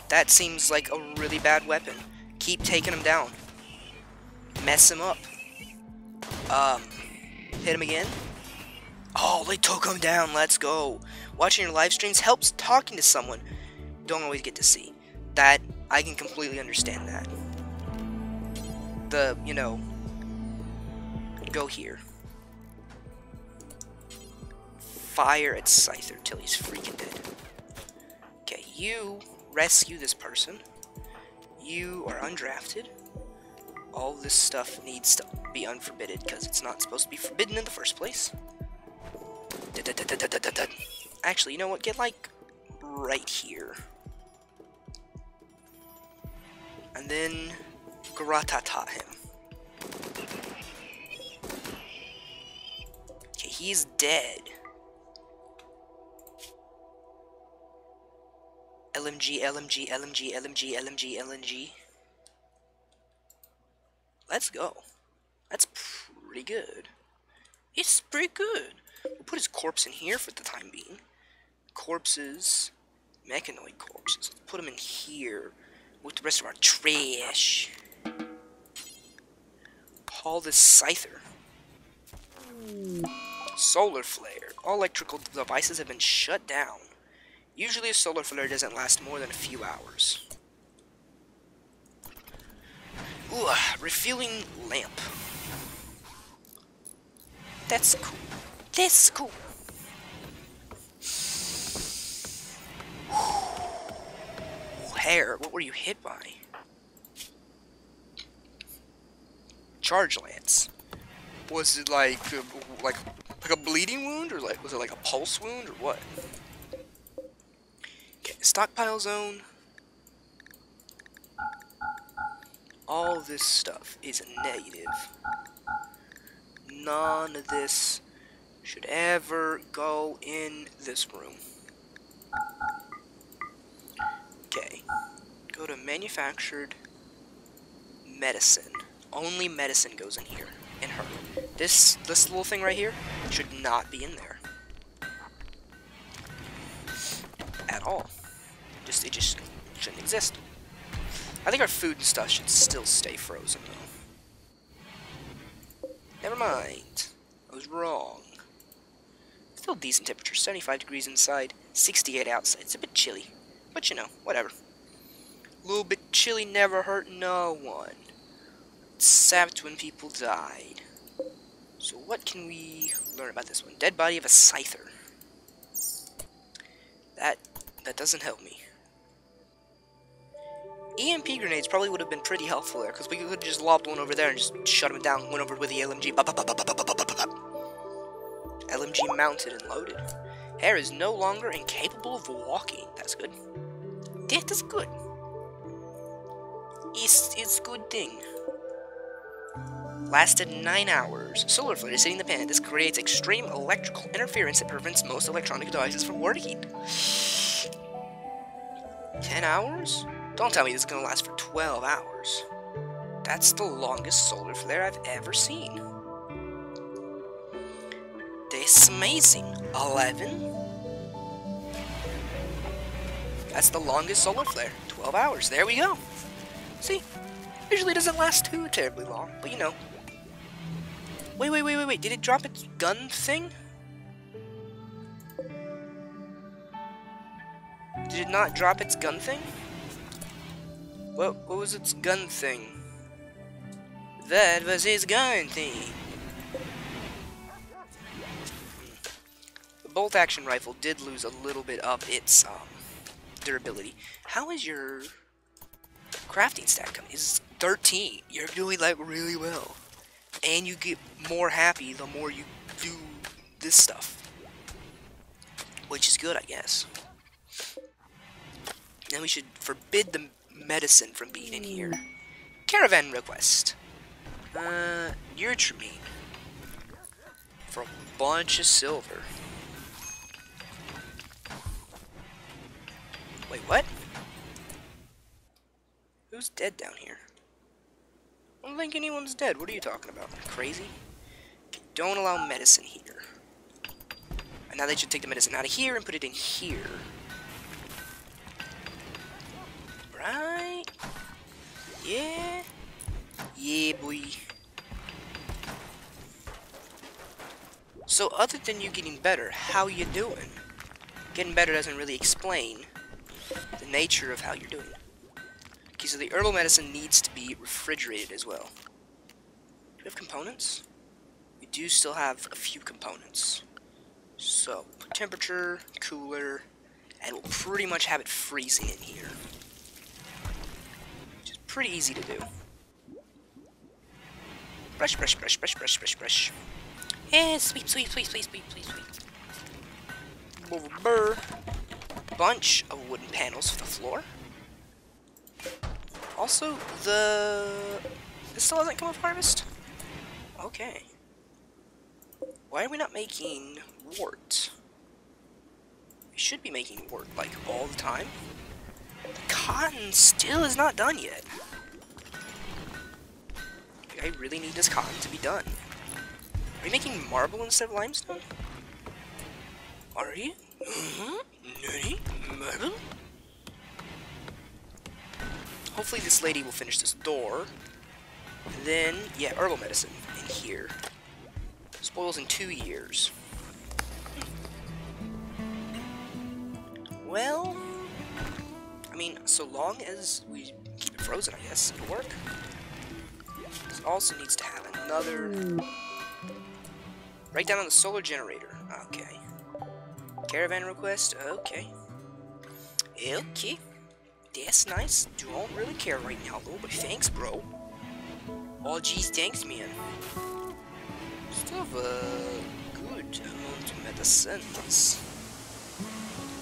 That seems like a really bad weapon. Keep taking him down. Mess him up. Hit him again. Oh, they took him down. Let's go. Watching your live streams helps talking to someone. Don't always get to see. That, I can completely understand that. You know, go here. Fire at Scyther till he's freaking dead. Okay, you rescue this person. You are undrafted. All this stuff needs to be unforbidden because it's not supposed to be forbidden in the first place. Actually, you know what? Get like right here. And then Gratata him. Okay, he's dead. LMG, LMG, LMG, LMG, LMG, LMG. Let's go. That's pretty good. It's pretty good. We'll put his corpse in here for the time being. Corpses. Mechanoid corpses. Let's put him in here with the rest of our trash. Haul this Scyther. Solar flare. All electrical devices have been shut down. Usually a solar flare doesn't last more than a few hours. Ooh, refueling lamp. That's cool. That's cool. Hair, what were you hit by? Charge lance. Was it like a bleeding wound, or was it like a pulse wound, or what? Okay, stockpile zone. All this stuff is negative. None of this should ever go in this room. Okay, go to manufactured medicine. Only medicine goes in here, in her. This little thing right here should not be in there at all. It just shouldn't exist. I think our food and stuff should still stay frozen though. Never mind. I was wrong. Still decent temperature, 75 degrees inside, 68 outside. It's a bit chilly, but you know, whatever. A little bit chilly never hurt no one. Except when people died. So what can we learn about this one? Dead body of a scyther. That doesn't help me. EMP grenades probably would have been pretty helpful there, because we could have just lobbed one over there and just shut him down. Went over with the LMG. LMG mounted and loaded. Hair is no longer incapable of walking. That's good. That is good. It's a good thing. Lasted 9 hours. Solar flare is hitting the pan. This creates extreme electrical interference that prevents most electronic devices from working. 10 hours? Don't tell me this is gonna last for 12 hours. That's the longest solar flare I've ever seen. That's amazing. 11? That's the longest solar flare. 12 hours. There we go. See? Usually doesn't last too terribly long, but you know. Wait. Did it drop its gun thing? Did it not drop its gun thing? What was its gun thing? That was his gun thing. The bolt action rifle did lose a little bit of its durability. How is your crafting stat coming? It's 13. You're doing like really well. And you get more happy the more you do this stuff. Which is good, I guess. Now we should forbid the medicine from being in here. Caravan request. Urtramine. For a bunch of silver. Wait, what? Who's dead down here? I don't think anyone's dead. What are you talking about? Crazy? Okay, don't allow medicine here. And now they should take the medicine out of here and put it in here. Right? Yeah? Yeah, boy. So other than you getting better, how you doing? Getting better doesn't really explain the nature of how you're doing. Okay, so the herbal medicine needs to be refrigerated as well. Do we have components? We do still have a few components. So, temperature, cooler, and we'll pretty much have it freezing in here. Which is pretty easy to do. Brush. Yeah, sweep. Burr. Bunch of wooden panels for the floor. Also, this still hasn't come with harvest? Okay. Why are we not making wart? We should be making wart, like, all the time. The cotton still is not done yet. I really need this cotton to be done. Are you making marble instead of limestone? Are you? Nutty? Marble? Hopefully this lady will finish this door. And then, yeah, herbal medicine in here. Spoils in 2 years. Well, I mean, so long as we keep it frozen, I guess it'll work. It also needs to have another... Write down on the solar generator. Okay. Caravan request. Okay. Okay. That's nice. Don't really care right now, though, but thanks, bro. Oh, geez, thanks, man. Still have a good amount of medicines.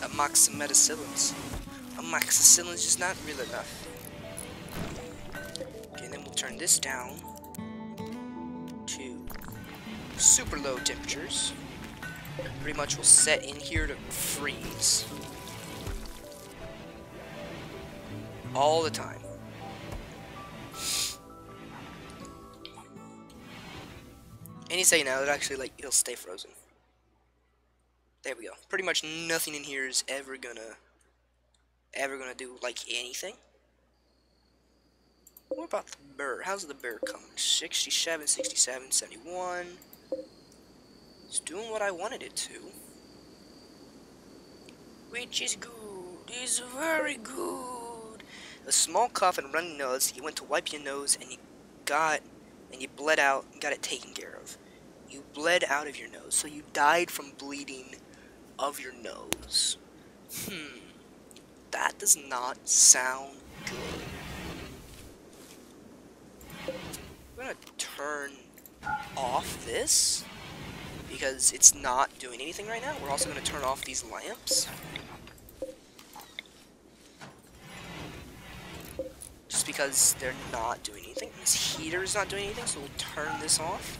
A max of medicines. A max of cylinders is not really enough. Okay, then we'll turn this down to super low temperatures. Pretty much will set in here to freeze. All the time. Any second now, it actually, like, it'll stay frozen. There we go. Pretty much nothing in here is ever gonna do, like, anything. What about the bear? How's the bear coming? 67, 67, 71. It's doing what I wanted it to. Which is good. It's very good. A small cough and runny nose. You went to wipe your nose and you bled out and got it taken care of. You bled out of your nose, so you died from bleeding of your nose. That does not sound good. I'm gonna turn off this because it's not doing anything right now. We're also gonna turn off these lamps. Just because they're not doing anything. This heater is not doing anything, so we'll turn this off.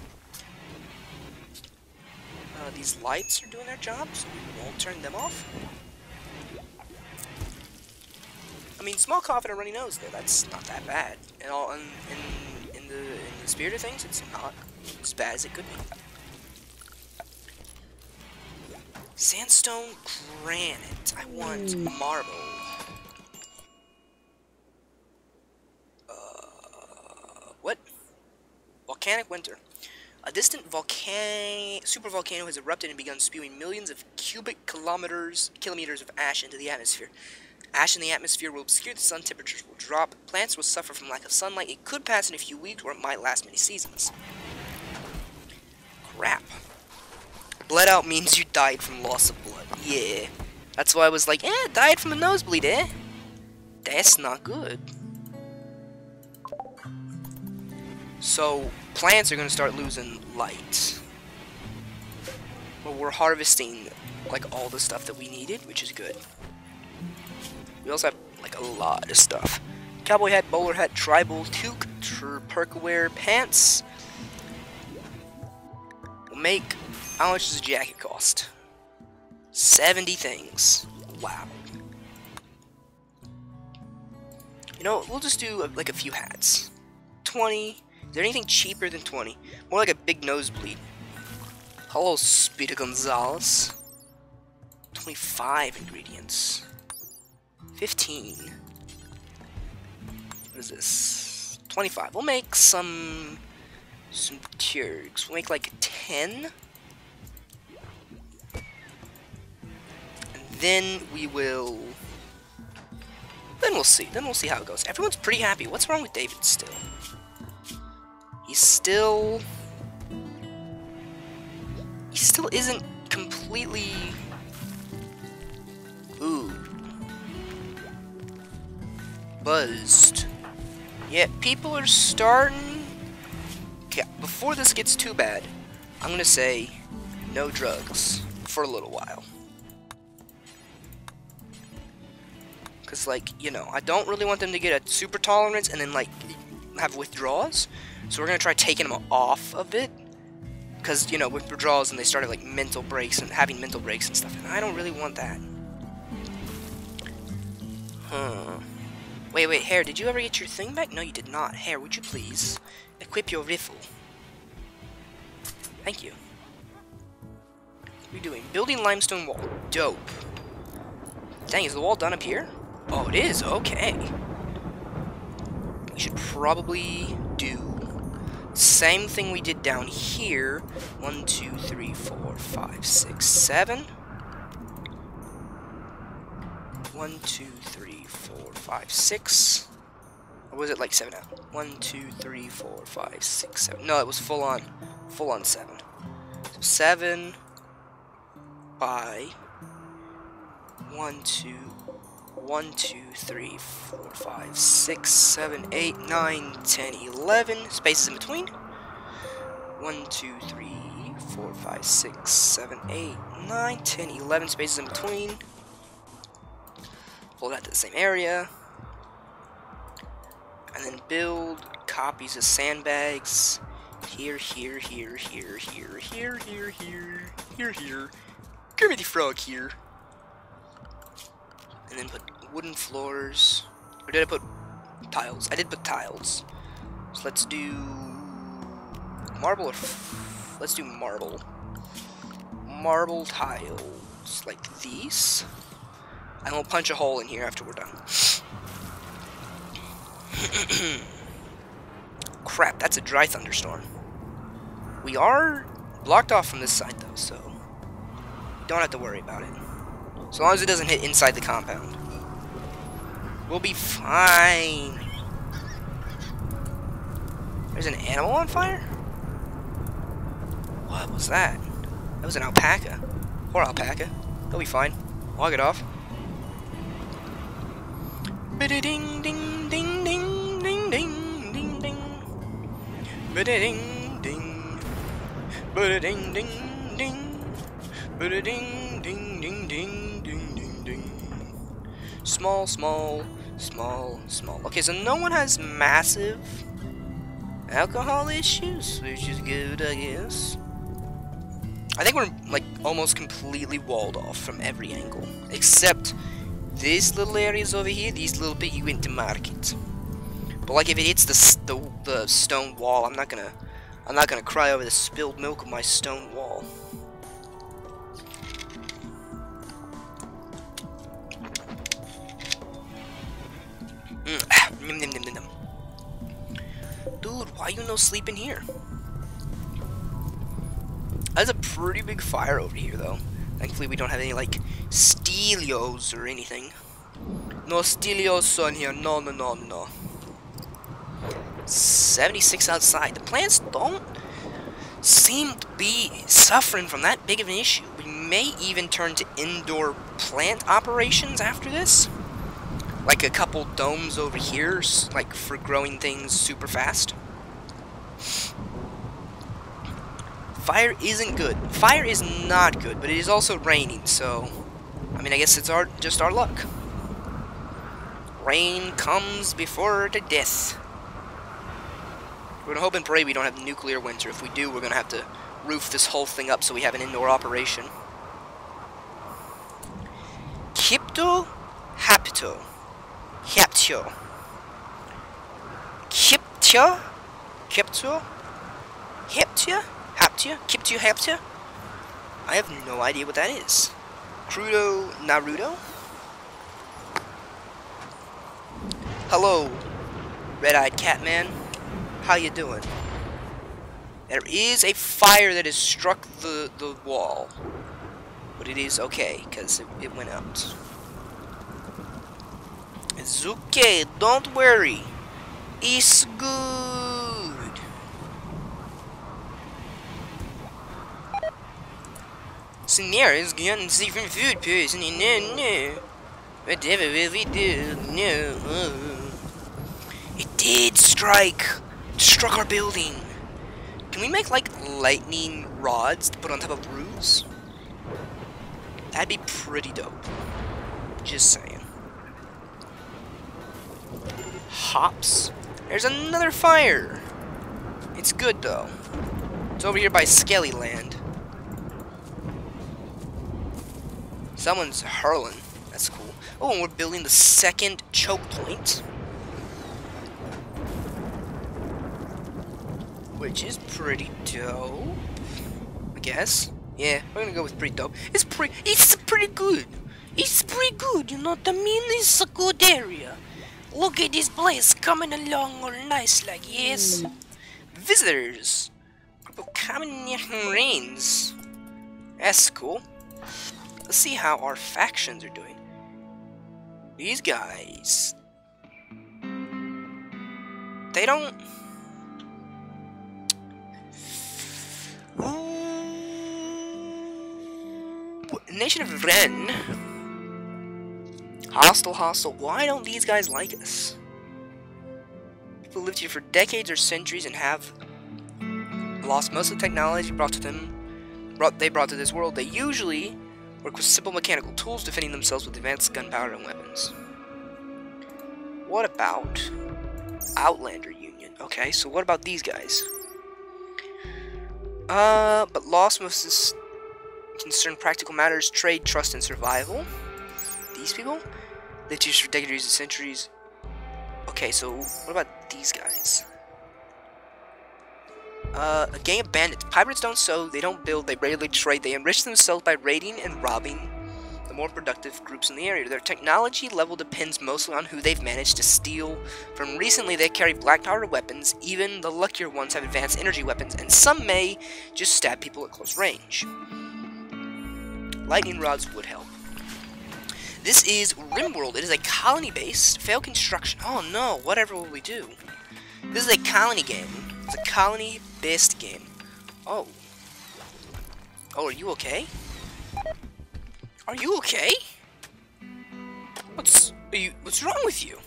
These lights are doing their job, so we won't turn them off. I mean, small cough and a runny nose, though, that's not that bad. And all in the spirit of things, it's not as bad as it could be. Sandstone granite. I want marble. What? Volcanic winter. A distant supervolcano has erupted and begun spewing millions of cubic kilometers of ash into the atmosphere. Ash in the atmosphere will obscure the sun, temperatures will drop, plants will suffer from lack of sunlight, it could pass in a few weeks or it might last many seasons. Crap. Bled out means you died from loss of blood. Yeah. That's why I was like, died from a nosebleed, eh? That's not good. So, plants are going to start losing light. But we're harvesting, like, all the stuff that we needed, which is good. We also have, like, a lot of stuff. Cowboy hat, bowler hat, tribal, toque, perkaware, pants. We'll make... How much does a jacket cost? 70 things. Wow. You know, we'll just do, like, a few hats. 20... Is there anything cheaper than 20? More like a big nosebleed. Hello, Speedy Gonzalez. 25 ingredients. 15. What is this? 25. We'll make some turgs. We'll make like 10. And then we will... Then we'll see. Then we'll see how it goes. Everyone's pretty happy. What's wrong with David still? He still isn't completely... Ooh. Buzzed. Yeah, people are starting... Okay, before this gets too bad, I'm gonna say no drugs for a little while. Because, like, you know, I don't really want them to get a super tolerance and then, like, have withdrawals. So we're going to try taking them off of it. Because, you know, with withdrawals and they started, like, mental breaks and having mental breaks and stuff. And I don't really want that. Huh. Wait, Hare, did you ever get your thing back? No, you did not. Hare, would you please equip your rifle? Thank you. What are you doing? Building limestone wall. Dope. Dang, is the wall done up here? Oh, it is? Okay. We should probably do same thing we did down here. 1, 2, 3, 4, 5, 6, 7. 1, 2, 3, 4, 5, 6. Or was it like 7 out? 1, 2, 3, 4, 5, 6, 7. No, it was full on 7. So 7 by 1, 2, 3, 4, 5, 6, 7, 8, 9, 10, 11. Spaces in between. 1, 2, 3, 4, 5, 6, 7, 8, 9, 10, 11 spaces in between. Pull that to the same area. And then build copies of sandbags. Here, here, here, here, here, here, here, here, here, here. Kermit the Frog here. And then put wooden floors. Or did I put tiles? I did put tiles. So let's do marble or let's do marble. Marble tiles like these. And we'll punch a hole in here after we're done. Crap, that's a dry thunderstorm. We are blocked off from this side though, so don't have to worry about it. As long as it doesn't hit inside the compound. We'll be fine. There's an animal on fire? What was that? That was an alpaca. Poor alpaca. He'll be fine. Log it off. Ba-da-ding, ding, ding, ding, ding, ding, ding, ding. Ba-da-ding, ding. Ba-da-ding, ding, ding. Ba-da-ding, ding, ding, ding, ding, ding, ding. Small, small, small, small. Okay, so no one has massive alcohol issues, which is good, I guess. I think we're, like, almost completely walled off from every angle. Except these little areas over here, these little bit you went to market. But, like, if it hits the stone wall, I'm not gonna cry over the spilled milk of my stone wall. Dude, why you no sleeping here? That's a pretty big fire over here, though. Thankfully, we don't have any, like, stelios or anything. No stelios on here. No, no, no, no. 76 outside. The plants don't seem to be suffering from that big of an issue. We may even turn to indoor plant operations after this. Like a couple domes over here, like for growing things super fast. Fire isn't good. Fire is not good, but it is also raining, so I mean, I guess it's just our luck. Rain comes before the death. We're gonna hope and pray we don't have nuclear winter. If we do, we're gonna have to roof this whole thing up so we have an indoor operation. Kipto, hapto. Haptio. Kiptia? Kipto? Haptia? Haptia? Kiptio Haptia? I have no idea what that is. Crudo Naruto? Hello, red-eyed cat man. How you doing? There is a fire that has struck the wall. But it is okay, because it went out. It's okay, don't worry. It's good. Scenarios getting different food person, no. Whatever will we do? No. It did strike. It struck our building. Can we make, like, lightning rods to put on top of roofs? That'd be pretty dope. Just saying. Hops. There's another fire. It's good, though. It's over here by Skelly Land. Someone's hurling. That's cool. Oh, and we're building the second choke point. Which is pretty dope. I guess. Yeah, we're gonna go with pretty dope. It's pretty good. It's pretty good, you know what I mean? It's a good area. Look at this place coming along all nice like, yes. Visitors. Group of common rains. That's cool. Let's see how our factions are doing. These guys, they don't... Nation of Ren. Hostile, hostile. Why don't these guys like us? People lived here for decades or centuries and have lost most of the technology they brought to this world. They usually work with simple mechanical tools, defending themselves with advanced gunpowder and weapons. What about Outlander Union? Okay, so what about these guys? But lost most of this concern practical matters, trade, trust, and survival. These people lived here for decades and centuries. Okay, so what about these guys? A gang of bandits. Pirates don't sow, they don't build, they rarely trade. They enrich themselves by raiding and robbing the more productive groups in the area. Their technology level depends mostly on who they've managed to steal from. Recently, they carry black powder weapons. Even the luckier ones have advanced energy weapons, and some may just stab people at close range. Lightning rods would help. This is RimWorld. It is a colony-based failed construction. Oh no, whatever will we do? This is a colony game. It's a colony-based game. Oh. Oh, are you okay? Are you okay? What's wrong with you?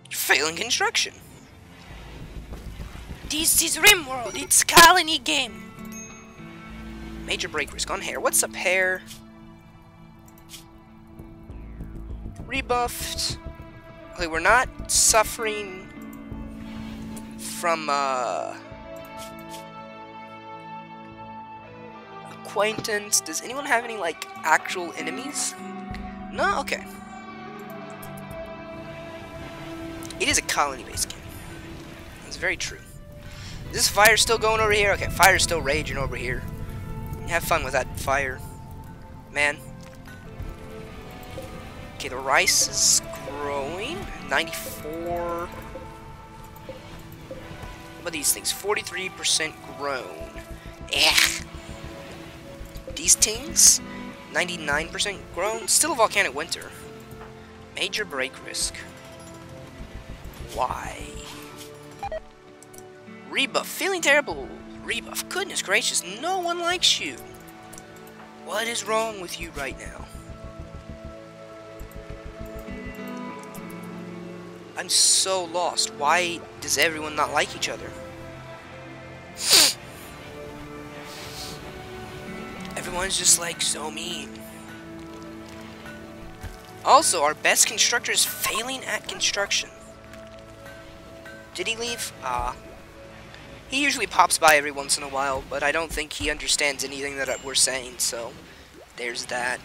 You're failing construction. This is RimWorld. It's colony game. Major break risk on hair. What's up, hair? Rebuffed. Okay, we're not suffering from acquaintance. Does anyone have any like actual enemies? No? Okay. It is a colony-based game. That's very true. Is this fire still going over here? Okay, fire's still raging over here. Have fun with that fire, man. Okay, the rice is growing. 94. What about these things? 43% grown. Eh. These things, 99% grown. Still a volcanic winter. Major break risk. Why? Rebuff. Feeling terrible. Rebuff. Goodness gracious, no one likes you. What is wrong with you right now? I'm so lost. Why does everyone not like each other? Everyone's just like so mean. Also, our best constructor is failing at construction. Did he leave? He usually pops by every once in a while, but I don't think he understands anything that we're saying, so there's that.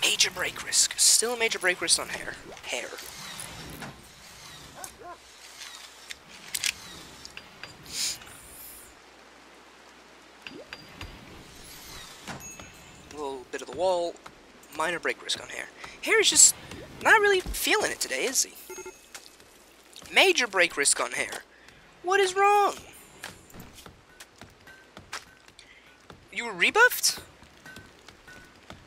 Major break risk. Still a major break risk on hair. A little bit of the wall. Minor break risk on hair. Hair is just not really feeling it today, is he? Major break risk on hair. What is wrong? You were rebuffed?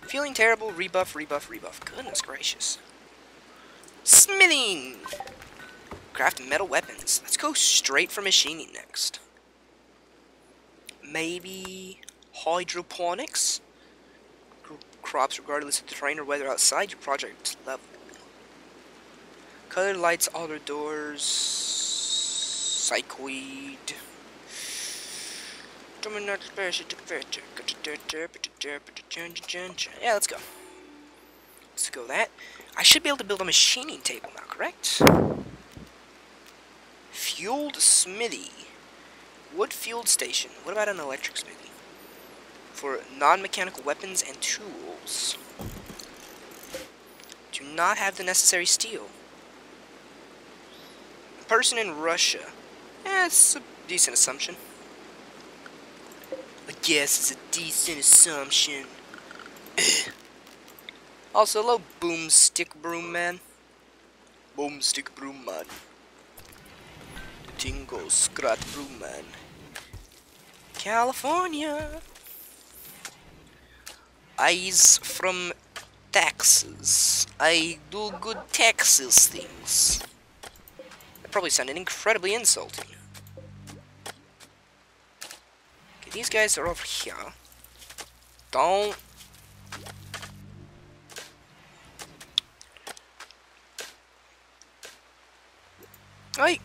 Feeling terrible, rebuff. Goodness gracious. Smithing! Craft metal weapons. Let's go straight for machining next. Maybe hydroponics? Crops regardless of the terrain or weather outside your project level. Colored lights, outer doors, psychoid. Yeah, let's go. Let's go that. I should be able to build a machining table now, correct? Fueled smithy. Wood fueled station. What about an electric smithy? For non-mechanical weapons and tools. Do not have the necessary steel. Person in Russia. It's a decent assumption. I guess it's a decent assumption. Also, hello, Boomstick Broom Man. Boomstick Broom Man. The Tingo Scrat Broom Man. California. Eyes from taxes. I do good taxes things. That probably sounded incredibly insulting. Okay, these guys are over here. Don't. Hey.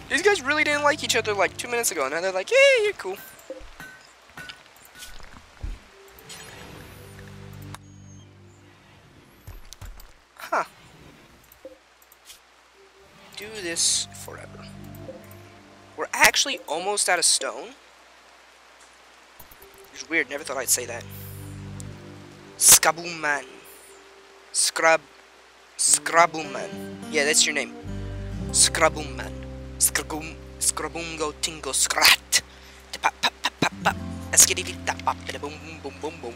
These guys really didn't like each other like 2 minutes ago. Now they're like, yeah, you're cool. Huh. Do this forever. We're actually almost out of stone. It's weird, never thought I'd say that. Skaboom man. Scraboom man. Yeah, that's your name. Scraboom man. Scrabungo tingo scrat. Pap pap pap pap pap. Skiddy tap pap boom boom boom boom.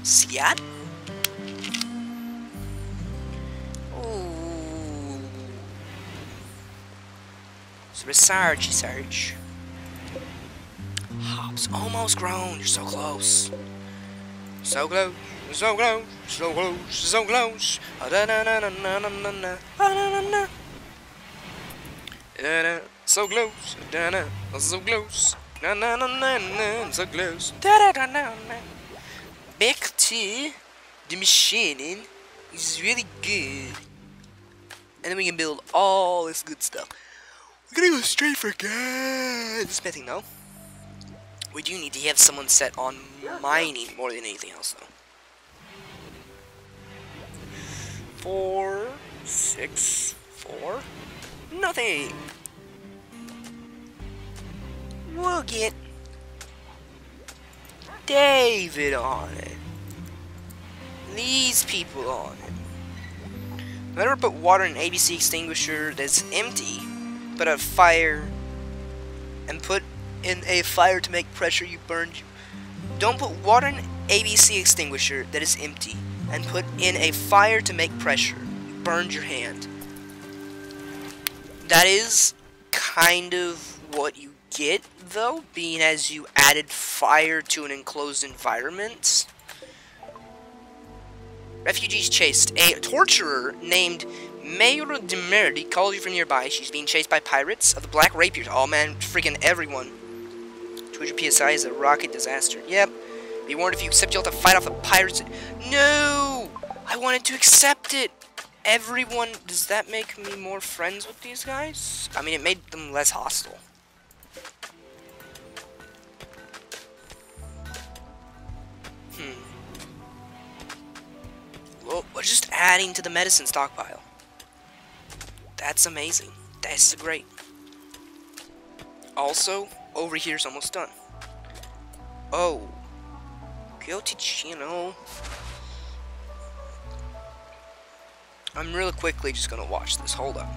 See that? Ooh. So Sarge. Hops almost grown. You're so close. So close. So close. So close. So close. Da na na na na na na na na na. So close, da na, so close, na na na na na, so close, da da da da. Back to the machining is really good, and then we can build all this good stuff. We're gonna go straight for gunsmithing though. We do need to have someone set on mining more than anything else though. 4, 6, 4. Nothing. We'll get David on it. These people on it. Remember, put water in an ABC extinguisher that's empty. Put a fire and put in a fire to make pressure. You burned. Don't put water in an ABC extinguisher that is empty and put in a fire to make pressure. You burned your hand. That is kind of what you get, though, being as you added fire to an enclosed environment. Refugees chased. A torturer named Mayor Demerdy calls you from nearby. She's being chased by pirates of the Black Rapiers. Oh man, freaking everyone. 200 PSI is a rocket disaster. Yep. Be warned, if you accept, you'll have to fight off the pirates. No! I wanted to accept it! Everyone, does that make me more friends with these guys? I mean, it made them less hostile. Well, we're just adding to the medicine stockpile. That's amazing. That's great. Also, over here's almost done. Oh. Go to Chino. I'm really quickly just gonna watch this. Hold up.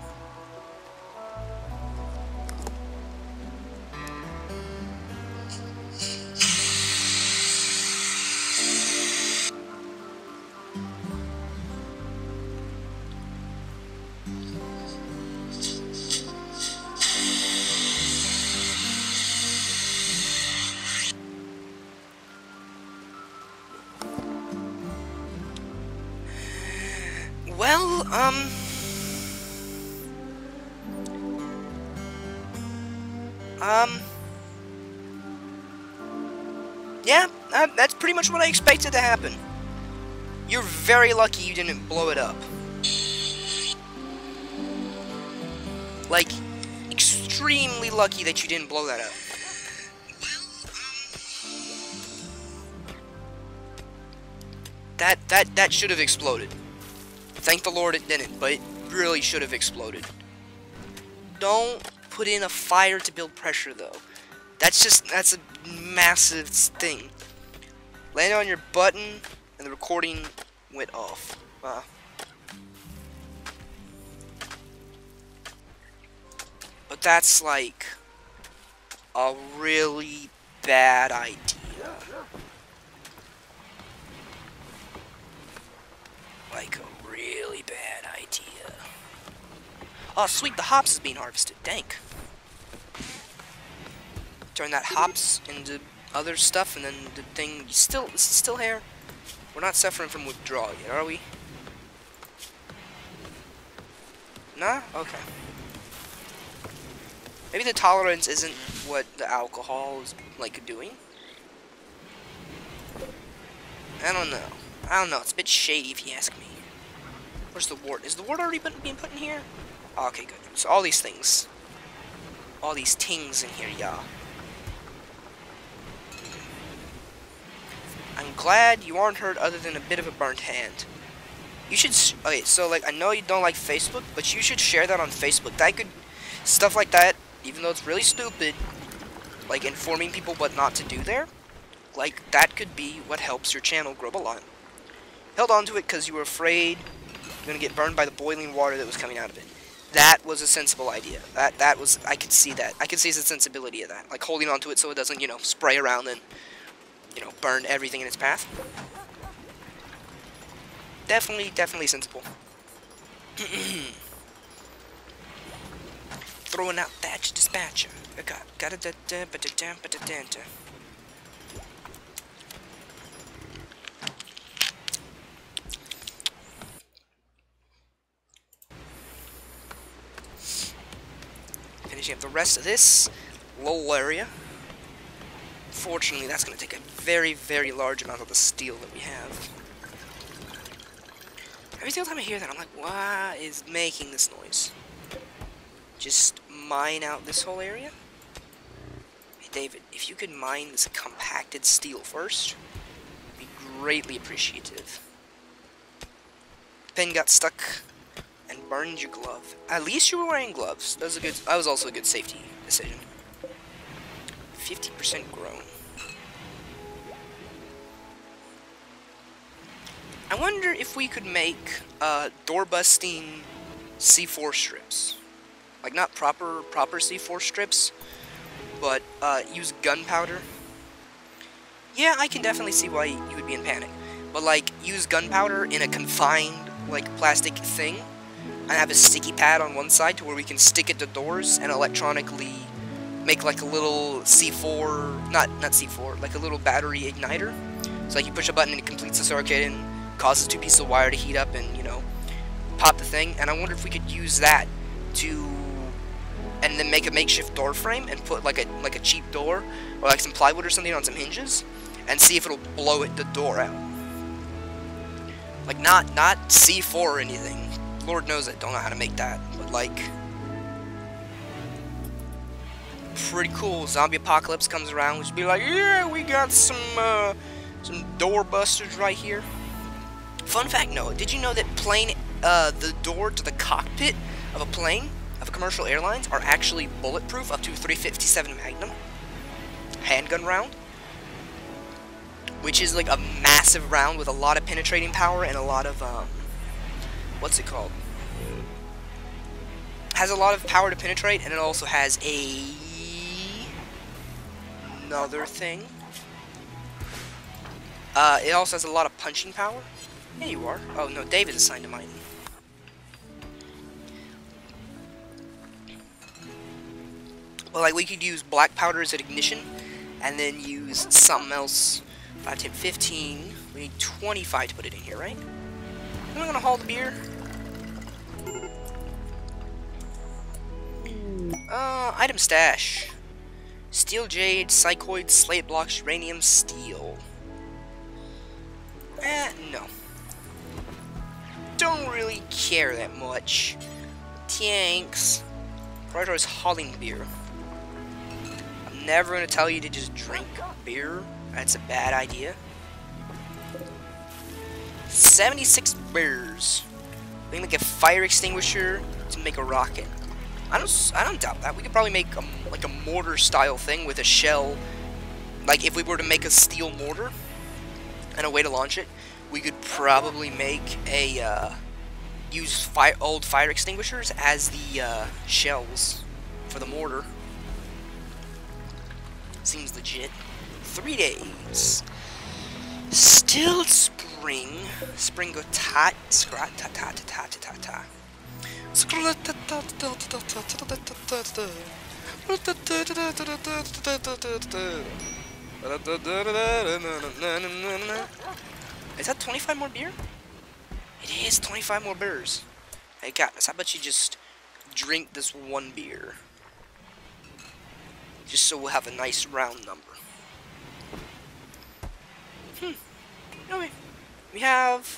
Well, yeah, that's pretty much what I expected to happen. You're very lucky you didn't blow it up. Like, extremely lucky that you didn't blow that up. That should have exploded. Thank the Lord it didn't, but it really should have exploded. Don't put in a fire to build pressure, though. That's a massive thing. Land on your button, and the recording went off. But that's like a really bad idea. Like a really bad idea. Oh, sweet, the hops is being harvested. Dang. turn that hops into other stuff, and then the thing, this is still hair. We're not suffering from withdrawal yet, are we? Nah? Okay. Maybe the tolerance isn't what the alcohol is, like, doing? I don't know. It's a bit shady if you ask me. Where's the wart? Is the wart already being put in here? Oh, okay, good. So all these things. All these tings in here, yeah. I'm glad you aren't hurt other than a bit of a burnt hand. You should... Okay, so, like, I know you don't like Facebook, but you should share that on Facebook. That could... Stuff like that, even though it's really stupid, like, informing people what not to do there, like, that could be what helps your channel grow a lot. Held on to it because you were afraid you're going to get burned by the boiling water that was coming out of it. That was a sensible idea. That was... I could see that. I could see the sensibility of that. Like, holding on to it so it doesn't, you know, spray around and, you know, burn everything in its path. Definitely sensible. Throwing out that dispatcher. Got it. Finishing up the rest of this little area. Fortunately, that's going to take a very large amount of the steel that we have. Every single time I hear that, I'm like, what is making this noise? Just mine out this whole area? Hey, David, if you could mine this compacted steel first, I'd be greatly appreciative. Pen got stuck and burned your glove. At least you were wearing gloves. That was also a good safety decision. 50% grown. I wonder if we could make door-busting C4 strips. Like, not proper C4 strips, but use gunpowder. Yeah, I can definitely see why you would be in panic. But, like, use gunpowder in a confined, like, plastic thing, and have a sticky pad on one side to where we can stick it to doors and electronically make, like, a little C4, not C4, like a little battery igniter. So, like, you push a button and it completes the circuit and causes 2 pieces of wire to heat up and, you know, pop the thing. And I wonder if we could use that to, and then make a makeshift door frame and put like a cheap door or like some plywood or something on some hinges and see if it'll blow the door out. Like, not C4 or anything. Lord knows I don't know how to make that, but like, pretty cool. Zombie apocalypse comes around, we should be like, yeah, we got some door busters right here. Fun fact, Noah, did you know that the door to the cockpit of a plane, of a commercial airlines, are actually bulletproof up to 357 Magnum handgun round? Which is like a massive round with a lot of penetrating power and a lot of, what's it called? Has a lot of power to penetrate, and it also has another thing. It also has a lot of punching power. There you are. Oh, no, David's assigned to mine. Well, like, we could use black powder as an ignition, and then use something else. 5, 10, 15. We need 25 to put it in here, right? Then we're gonna haul the beer. Item stash. Steel jade, psychoid, slate blocks, uranium, steel. No. Don't really care that much. Thanks. Prioritize is hauling beer. I'm never gonna tell you to just drink beer. That's a bad idea. 76 beers. We can make a fire extinguisher to make a rocket. I don't doubt that. We could probably make like a mortar style thing with a shell. Like, if we were to make a steel mortar and a way to launch it, we could probably make a use old fire extinguishers as the shells for the mortar. Seems legit. 3 days. Still spring. Spring go tat scrat ta ta ta ta ta ta ta. Is that 25 more beer? It is 25 more beers. Hey, Katniss, how about you just drink this one beer? Just so we'll have a nice round number. Okay. We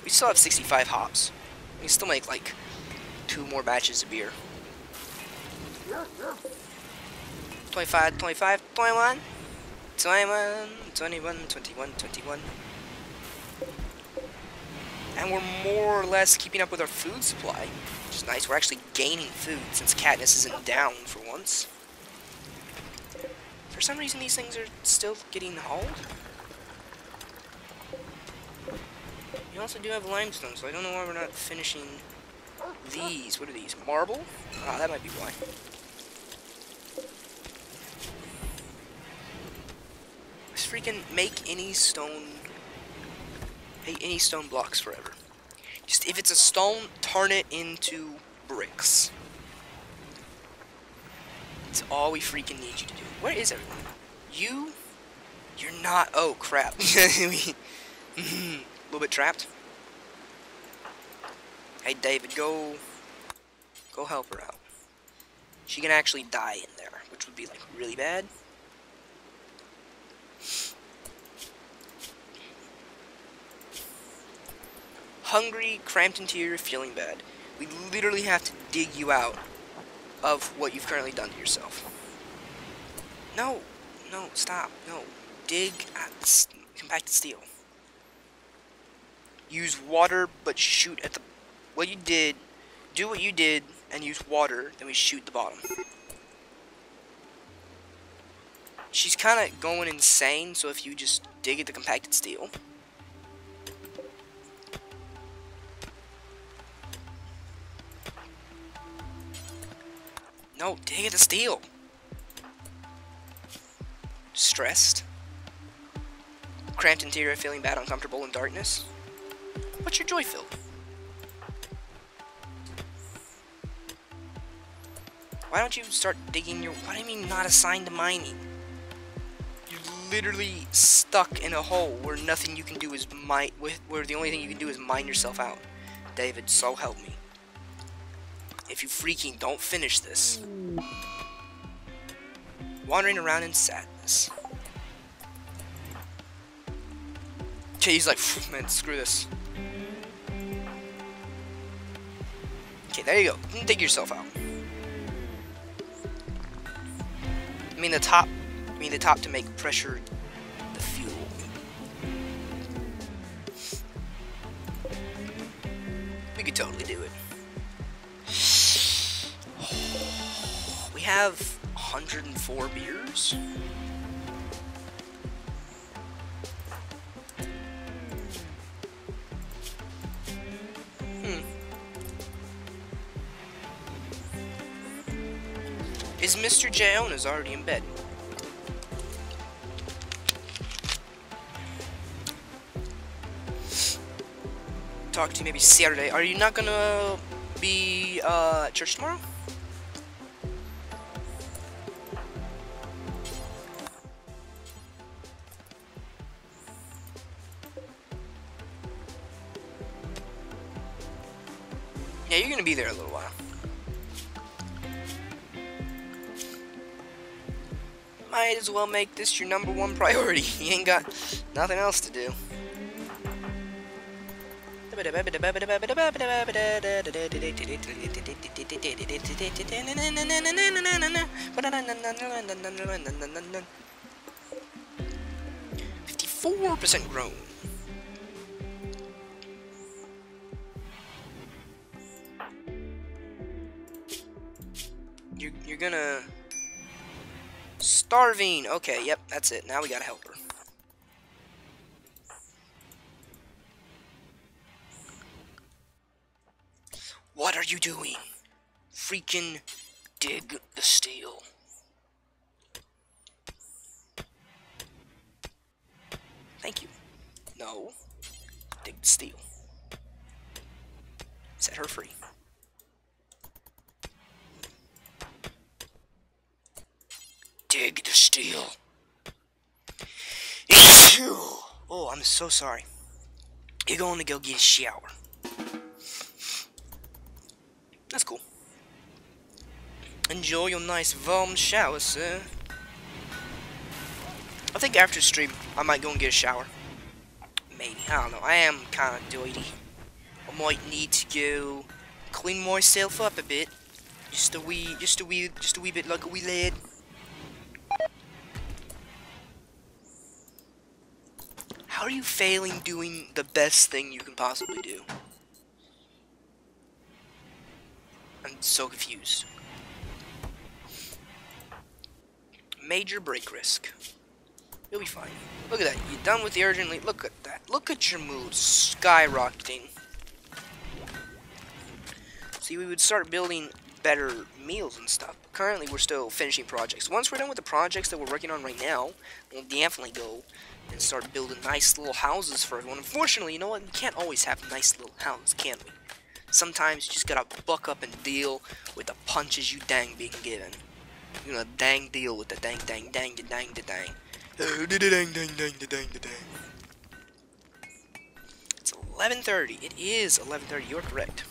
still have 65 hops. We can still make like 2 more batches of beer. 25, 25, 21, 21, 21, 21, 21. And we're more or less keeping up with our food supply, which is nice. We're actually gaining food since Katniss isn't down for once. For some reason, these things are still getting hauled. We also do have limestone, so I don't know why we're not finishing these. What are these? Marble? Ah, that might be why. Let's freaking make any stone blocks forever. Just if it's a stone, turn it into bricks. It's all we freaking need you to do. Where is everyone? You're not. Oh crap. A little bit trapped. Hey David, go help her out. She can actually die in there, which would be like really bad. Hungry, cramped interior, feeling bad. We literally have to dig you out of what you've currently done to yourself. No, stop, no. Dig at compacted steel. Use water, but shoot at the... What you did, do what you did, and use water, then we shoot the bottom. She's kind of going insane, so if you just dig at the compacted steel... No, dig at the steel. Stressed. Cramped interior, feeling bad, uncomfortable, in darkness. What's your joy filled? Why don't you start digging your... What do you mean not assigned to mining? You're literally stuck in a hole where nothing you can do is where the only thing you can do is mine yourself out. David, so help me. If you freaking don't finish this. Wandering around in sadness. Okay, he's like, man, screw this. Okay, there you go. Dig yourself out. I mean the top to make pressure the fuel. We could totally do it. We have 104 beers. Is Mr. Jonas already in bed? Talk to you maybe Saturday. Are you not gonna be at church tomorrow? Yeah, you're gonna be there a little while. Might as well make this your #1 priority. You ain't got nothing else to do. 54% grown. You're gonna... Starving. Okay, yep, that's it. Now we gotta help her. What are you doing? Freaking dig the steel. Thank you. No. Dig the steel. Set her free. steel. Oh, I'm so sorry. You're going to go get a shower. That's cool. Enjoy your nice warm shower, sir. I think after stream, I might go and get a shower. Maybe, I don't know. I am kind of dirty. I might need to go clean myself up a bit. Just a wee bit like a wee lad. How are you failing doing the best thing you can possibly do? I'm so confused. Major break risk. You'll be fine. Look at that. You're done with the urgently. Look at that. Look at your mood skyrocketing. See, we would start building better meals and stuff. Currently, we're still finishing projects. Once we're done with the projects that we're working on right now, we'll definitely go and start building nice little houses for everyone. Unfortunately, you know what? We can't always have nice little houses, can we? Sometimes you just gotta buck up and deal with the punches you dang being given. You know, dang deal with the dang. It's 11:30. It is 11:30. You're correct.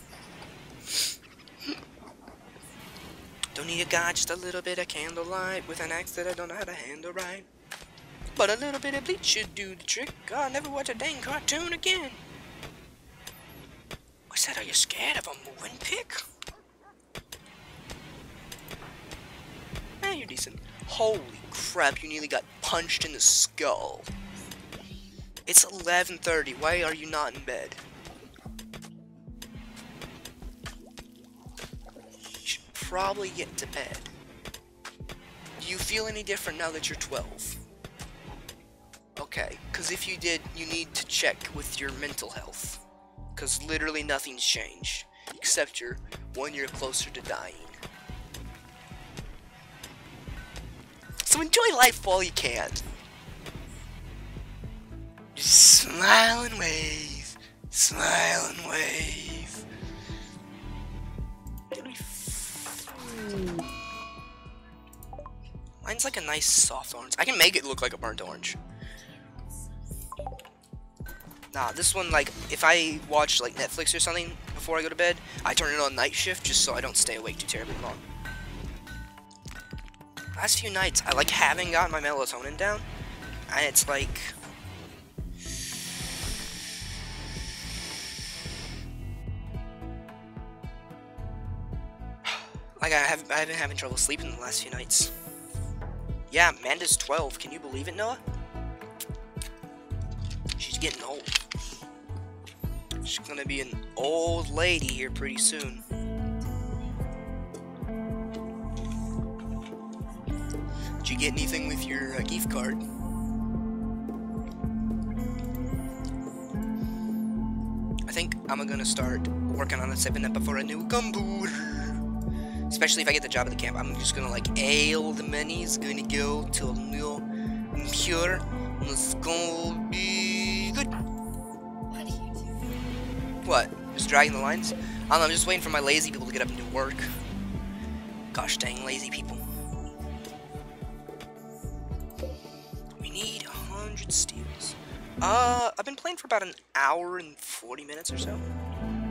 Don't need a guide, just a little bit of candlelight with an axe that I don't know how to handle right. But a little bit of bleach should do the trick. I'll never watch a dang cartoon again. What's that? Are you scared of a moving pick? Eh, you're decent. Holy crap, you nearly got punched in the skull. It's 11:30. Why are you not in bed? You should probably get to bed. Do you feel any different now that you're 12? Okay, because if you did, you need to check with your mental health. Because literally nothing's changed, except you're 1 year closer to dying. So enjoy life while you can. Just smile and wave. Smile and wave. Mine's like a nice soft orange. I can make it look like a burnt orange. Nah, this one, like, if I watch, like, Netflix or something before I go to bed, I turn it on night shift just so I don't stay awake too terribly long. Last few nights, I, like, haven't gotten my melatonin down, and it's, like... like, I've been having trouble sleeping the last few nights. Yeah, Amanda's 12. Can you believe it, Noah? She's getting old. She's gonna be an old lady here pretty soon. Did you get anything with your gift card? I think I'm gonna start working on setting up for a new computer. Especially if I get the job at the camp. I'm just gonna, like, all the money's gonna go to a new computer. And it's gonna be good. What? Just dragging the lines? I don't know, I'm just waiting for my lazy people to get up and do work. Gosh dang lazy people. We need 100 steels. I've been playing for about an hour and 40 minutes or so.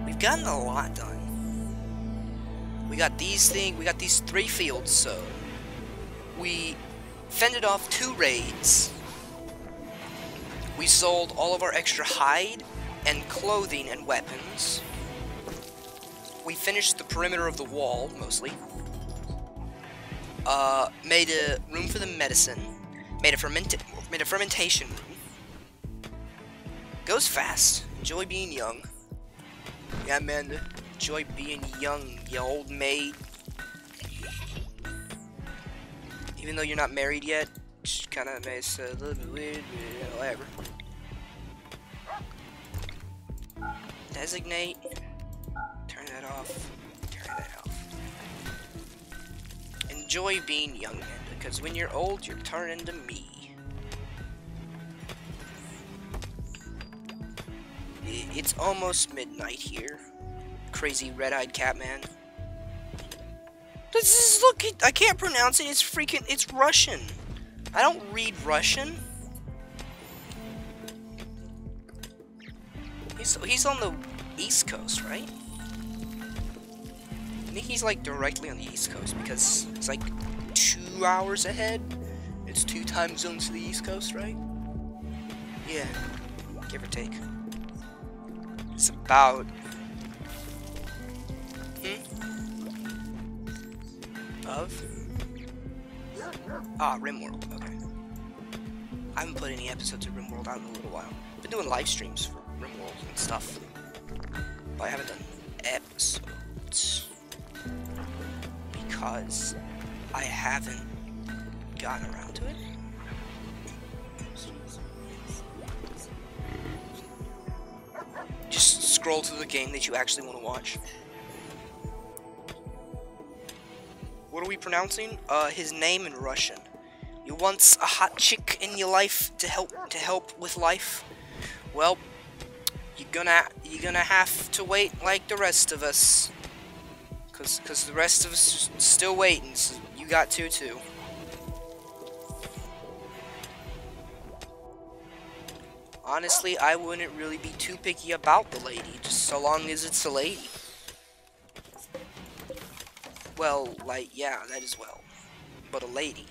We've gotten a lot done. We got these 3 fields, so we fended off 2 raids. We sold all of our extra hide and clothing and weapons. We finished the perimeter of the wall, mostly. Made a room for the medicine. Made a fermentation room. Goes fast. Enjoy being young. Yeah, Amanda. Enjoy being young, you old maid. Even though you're not married yet, which kind of makes it a little bit weird, but whatever. Designate. Turn that off. Turn that off. Enjoy being young, Amanda, because when you're old, you're turning into me. It's almost midnight here. Crazy red-eyed cat man. This is, look, I can't pronounce it. It's Russian. I don't read Russian. He's on the East Coast, right? I think he's like directly on the East Coast because it's like 2 hours ahead. It's 2 time zones to the East Coast, right? Yeah, give or take. It's about... Of? Ah, RimWorld, okay. I haven't put any episodes of RimWorld out in a little while. I've been doing live streams for RimWorld and stuff. But I haven't done episodes. Because I haven't gotten around to it. Just scroll to the game that you actually want to watch. What are we pronouncing? His name in Russian. You want a hot chick in your life to help with life? Well, you're gonna have to wait like the rest of us. Cause the rest of us are still waiting, so you got to too. Honestly, I wouldn't really be too picky about the lady, just so long as it's a lady. Well, like, yeah, that as well. But a lady.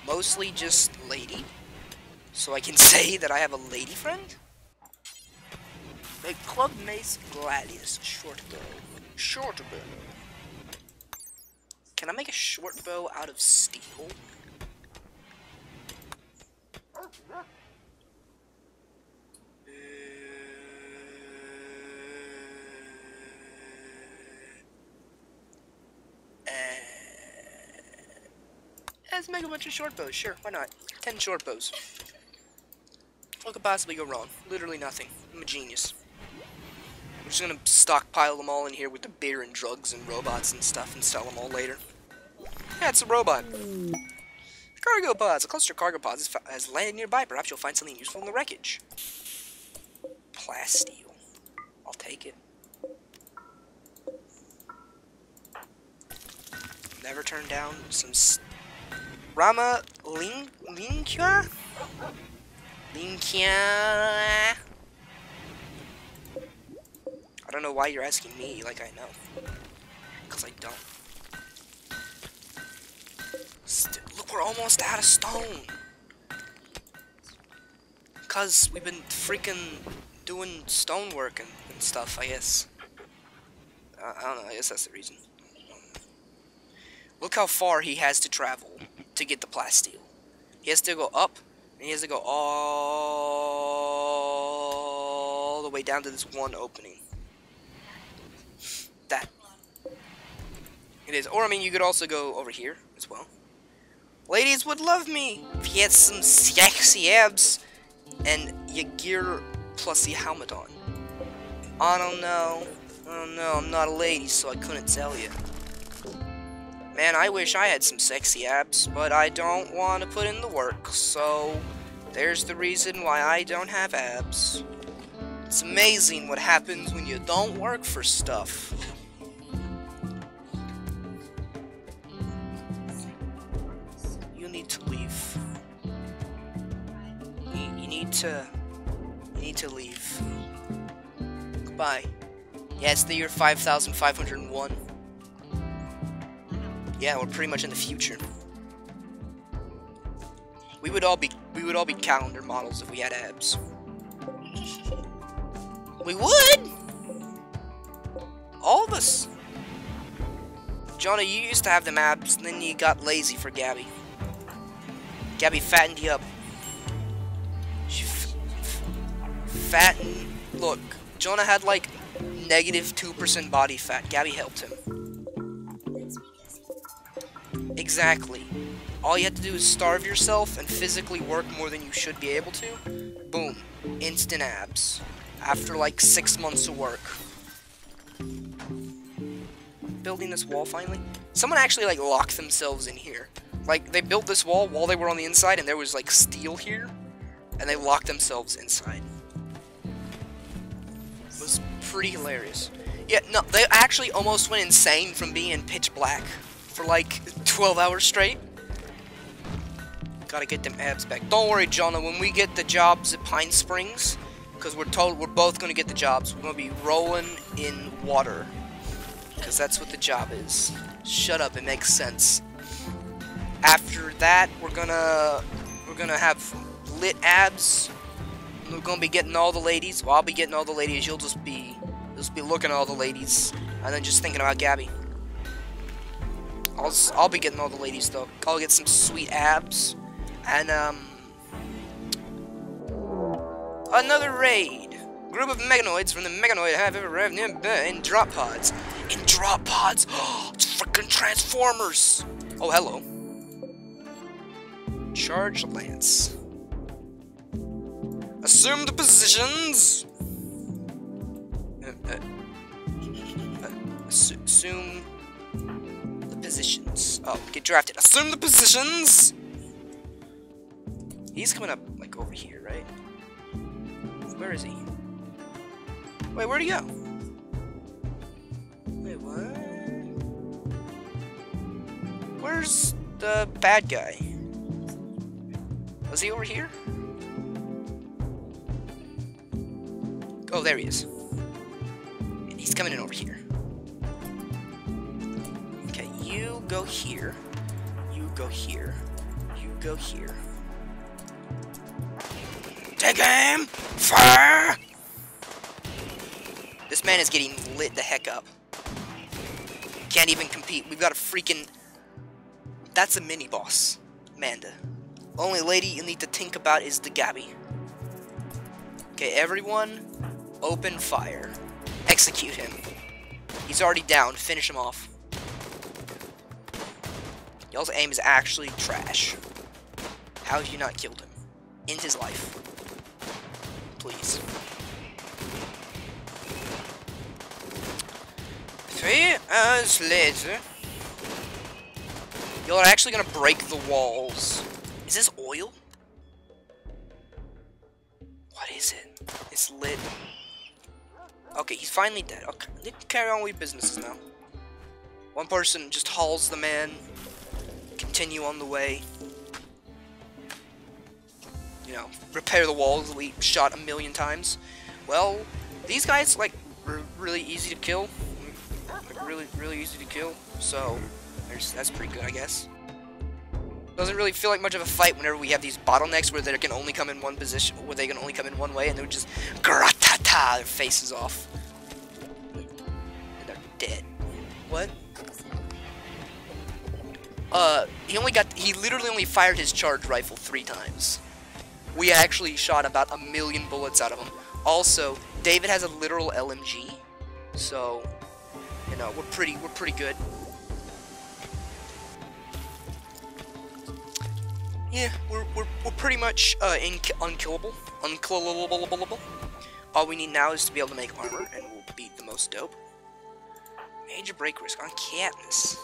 Mostly just lady. So I can say that I have a lady friend. A Club Mace Gladius short bow. Short bow. Can I make a short bow out of steel? Let's make a bunch of short bows, sure, why not? 10 short bows. What could possibly go wrong? Literally nothing. I'm a genius. I'm just gonna stockpile them all in here with the beer and drugs and robots and stuff and sell them all later. Yeah, it's a robot. Cargo pods. A cluster of cargo pods has landed nearby. Perhaps you'll find something useful in the wreckage. Plasteel. I'll take it. Never turn down some Rama Linkia? Linkia. I don't know why you're asking me like I know. Because I don't. Look, we're almost out of stone. Because we've been freaking doing stonework and stuff, I guess. I don't know, I guess that's the reason. Look how far he has to travel to get the plasteel. He has to go up, and he has to go all the way down to this one opening. That. It is. Or, I mean, you could also go over here as well. Ladies would love me if he had some sexy abs and your gear plus your helmet on. I don't know. I'm not a lady, so I couldn't tell you. Man, I wish I had some sexy abs, but I don't want to put in the work, so there's the reason why I don't have abs. It's amazing what happens when you don't work for stuff. You need to leave. You need to leave. Goodbye. Yeah, it's the year 5501. Yeah, we're pretty much in the future. We would all be calendar models if we had abs. We would! All of us. Jonah, you used to have them abs, and then you got lazy for Gabby. Gabby fattened you up. She fattened... Look, Jonah had like -2% body fat. Gabby helped him. Exactly. All you have to do is starve yourself and physically work more than you should be able to. Boom. Instant abs. After like 6 months of work. Building this wall finally. Someone actually like locked themselves in here. Like they built this wall while they were on the inside and there was like steel here. And they locked themselves inside. It was pretty hilarious. Yeah, no, they actually almost went insane from being in pitch black for like 12 hours straight. Gotta get them abs back. Don't worry, Jonah, when we get the jobs at Pine Springs, because we're both gonna get the jobs, we're gonna be rolling in water. Because that's what the job is. Shut up, it makes sense. After that, we're gonna have lit abs. We're gonna be getting all the ladies. Well, I'll be getting all the ladies. You'll just be looking at all the ladies, and then just thinking about Gabby. I'll be getting all the ladies though. I'll get some sweet abs, and another raid. Group of mechanoids from the mechanoid have ever arrived in drop pods. In drop pods. Oh, it's freaking Transformers. Oh, hello. Charge Lance. Assume the positions. Assume the positions. Oh, get drafted. Assume the positions. He's coming up like over here, right? Where is he? Wait, where'd he go? Wait, what? Where's the bad guy? Was he over here? Oh, there he is. And he's coming in over here. Okay, you go here. You go here. You go here. Take aim! Fire! This man is getting lit the heck up. Can't even compete. We've got a freaking... That's a mini-boss. Amanda. Only lady you need to think about is the Gabby. Okay, everyone, open fire. Execute him. He's already down. Finish him off. Y'all's aim is actually trash. How have you not killed him? End his life. Please. 3 hours later. Y'all are actually gonna break the walls. Is this oil? What is it? It's lit. Okay, he's finally dead. Okay, they can carry on with businesses now. One person just hauls the man. Continue on the way. You know, repair the walls we shot 1,000,000 times. Well, these guys, like, are really easy to kill. Like, really easy to kill. So, that's pretty good, I guess. Doesn't really feel like much of a fight whenever we have these bottlenecks where they can only come in one position, where they can only come in one way, and they're just gratata their faces off. And they're dead. What? He literally only fired his charge rifle 3 times. We actually shot about 1,000,000 bullets out of him. Also, David has a literal LMG, so, you know, we're pretty good. Yeah, we're pretty much unkillable. Unkillable. All we need now is to be able to make armor, and we'll beat the most dope. Major break risk on Katniss.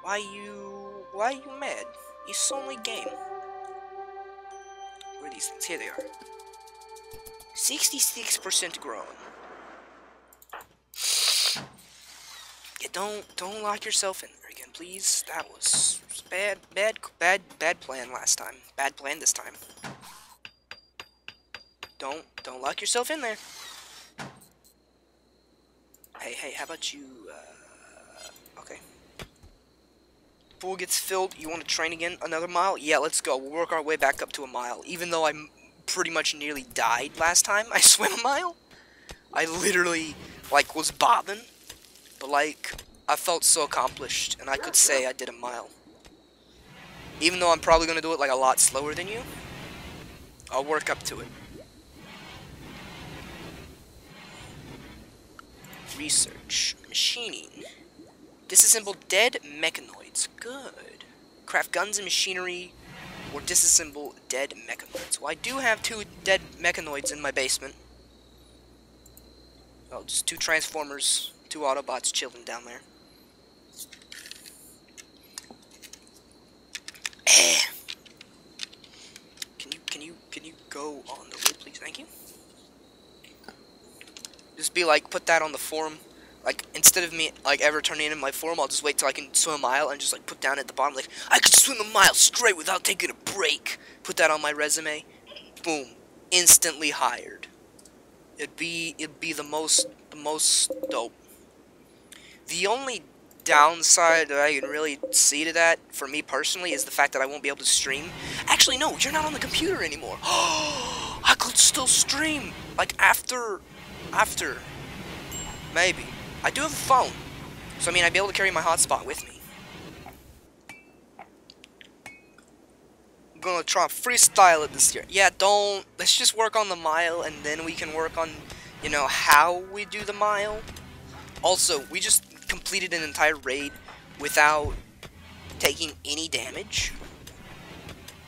Why you mad? It's only game. Where are these things? Here they are. 66% grown. Yeah, don't lock yourself in there again, please. That was bad plan last time. Bad plan this time. Don't lock yourself in there. Hey, how about you, okay. Pool gets filled, you want to train again? Another mile? Yeah, let's go. We'll work our way back up to a mile. Even though I pretty much nearly died last time I swam a mile. I literally, like, was bobbing. But, like, I felt so accomplished, and I could say I did a mile. Even though I'm probably going to do it, like, a lot slower than you. I'll work up to it. Research. Machining. Disassemble dead mechanoids. Good. Craft guns and machinery, or disassemble dead mechanoids. Well, I do have 2 dead mechanoids in my basement. Oh, just 2 Transformers, 2 Autobots chilling down there. Can you go on the lid, please? Thank you. Just be like, put that on the forum. Like, instead of me, like, ever turning in my form, I'll just wait till I can swim a mile and just, like, put down at the bottom, like, I could swim a mile straight without taking a break. Put that on my resume. Boom. Instantly hired. It'd be the most dope. The only downside that I can really see to that, for me personally, is the fact that I won't be able to stream. Actually, no, you're not on the computer anymore. I could still stream. Like, after, maybe. I do have a phone, so I mean, I'd be able to carry my hotspot with me. I'm gonna try and freestyle it this year. Yeah, let's just work on the mile, and then we can work on, you know, how we do the mile. Also, we just completed an entire raid without taking any damage,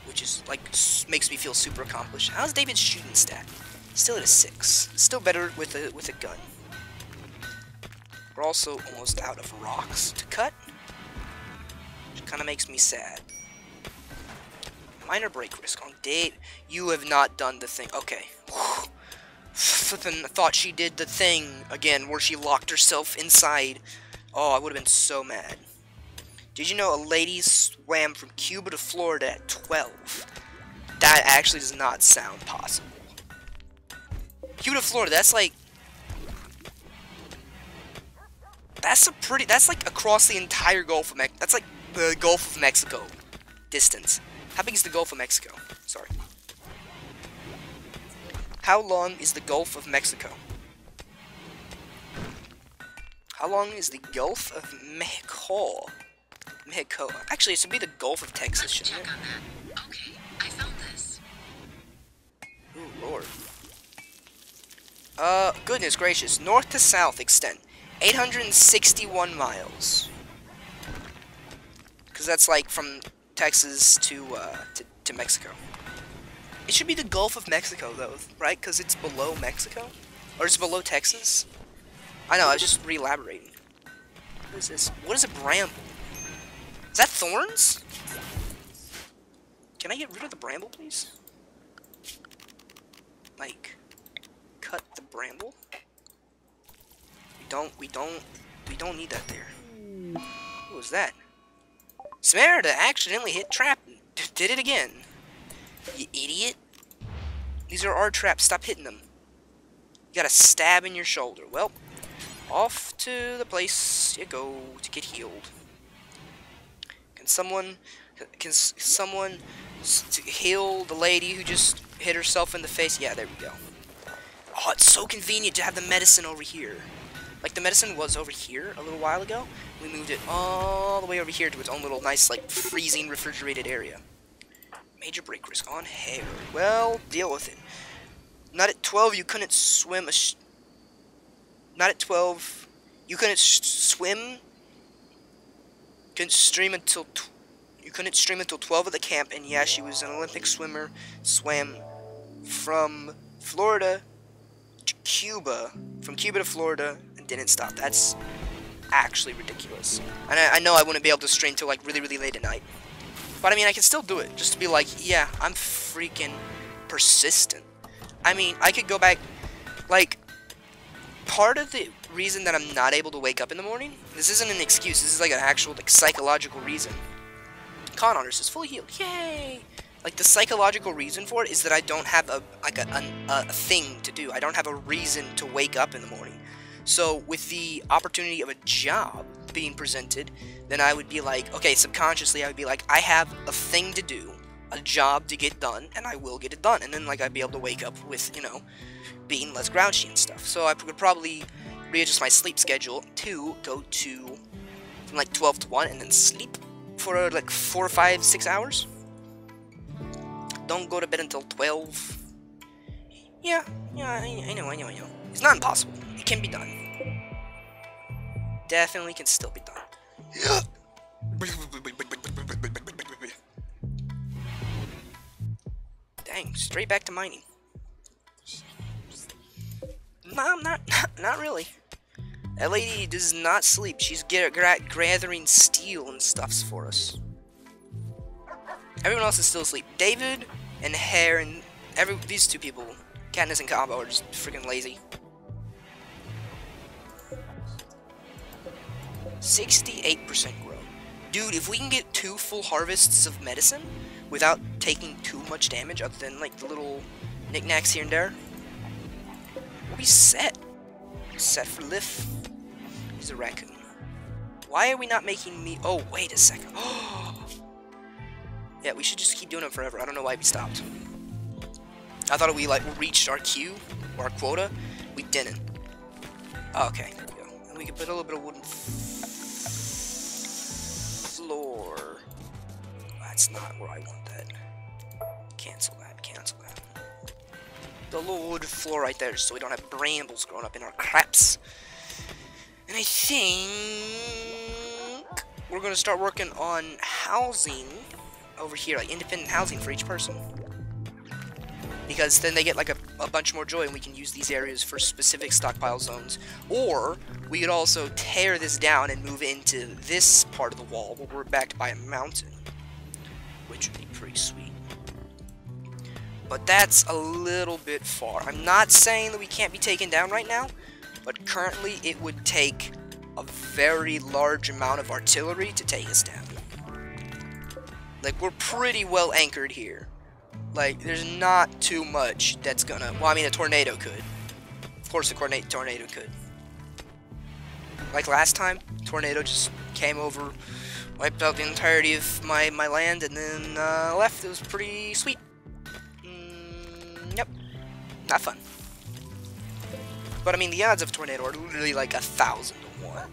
which is, like, makes me feel super accomplished. How's David's shooting stat? Still at a 6. Still better with a gun. We're also almost out of rocks to cut, which kind of makes me sad. Minor break risk on Dave. You have not done the thing. Okay. Flippin' thought she did the thing again where she locked herself inside. Oh, I would have been so mad. Did you know a lady swam from Cuba to Florida at 12? That actually does not sound possible. Cuba to Florida, that's like... That's like across the entire Gulf of Mexico. That's like the Gulf of Mexico distance. How big is the Gulf of Mexico? Sorry. How long is the Gulf of Mexico? How long is the Gulf of Mexico? Actually, it should be the Gulf of Texas, shouldn't it? Okay, I found this. Ooh, Lord. Goodness gracious. North to south extent. 861 miles. Because that's like from Texas to Mexico. It should be the Gulf of Mexico, though, right? Because it's below Mexico? Or it's below Texas? I know, I was just re-elaborating. What is this? What is a bramble? Is that thorns? Can I get rid of the bramble, please? Like, cut the bramble? We don't need that there. What was that? Samaritan accidentally hit trap. Did it again. You idiot. These are our traps. Stop hitting them. You got a stab in your shoulder. Well, off to the place you go to get healed. Can someone heal the lady who just hit herself in the face? Yeah, there we go. Oh, it's so convenient to have the medicine over here. Like, the medicine was over here a little while ago. We moved it all the way over here to its own little nice, like, freezing refrigerated area. Major break risk on hair. Well, deal with it. Not at 12, you couldn't swim Not at 12, you couldn't swim. Couldn't stream until you couldn't stream until 12 at the camp, and yeah, she was an Olympic swimmer. Swam from Florida to Cuba. From Cuba to Florida. Didn't stop. That's actually ridiculous. And I know I wouldn't be able to stream till like really late at night, but I mean I can still do it just to be like, yeah, I'm freaking persistent. I mean, I could go back. Like, part of the reason that I'm not able to wake up in the morning, this isn't an excuse, this is like an actual like psychological reason. Con Honors is fully healed. Yay! Like, the psychological reason for it is that I don't have a thing to do. I don't have a reason to wake up in the morning. So, with the opportunity of a job being presented, then I would be like, okay, subconsciously I would be like, I have a thing to do, a job to get done, and I will get it done. And then, like, I'd be able to wake up with, you know, being less grouchy and stuff. So I could probably readjust my sleep schedule to go to, from like 12 to 1, and then sleep for like 4, 5, 6 hours. Don't go to bed until 12. Yeah, I know. It's not impossible. It can be done. Definitely can still be done. Dang, straight back to mining. No, not really. That lady does not sleep. She's gathering steel and stuffs for us. Everyone else is still asleep. David and Hare and these two people, Katniss and Combo, are just freaking lazy. 68% grow. Dude, if we can get 2 full harvests of medicine without taking too much damage, other than like the little knickknacks here and there, we'll be set. Set for life. He's a raccoon. Why are we not making me? Oh, wait a second. Yeah, we should just keep doing it forever. I don't know why we stopped. I thought we like reached our queue or our quota. We didn't. Oh, okay, there we go. And we can put a little bit of wooden floor. That's not where I want that. Cancel that. Cancel that. The little wood floor right there, so we don't have brambles growing up in our craps. And I think we're gonna start working on housing over here, like independent housing for each person. Because then they get like a bunch more joy and we can use these areas for specific stockpile zones. Or we could also tear this down and move into this part of the wall where we're backed by a mountain. Which would be pretty sweet. But that's a little bit far. I'm not saying that we can't be taken down right now, but currently it would take a very large amount of artillery to take us down. Like, we're pretty well anchored here. Like, there's not too much that's gonna... Well, I mean, a tornado could. Of course, a tornado could. Like last time, tornado just came over, wiped out the entirety of my land, and then left. It was pretty sweet. Yep. Not fun. But, I mean, the odds of a tornado are literally like 1,000 to 1.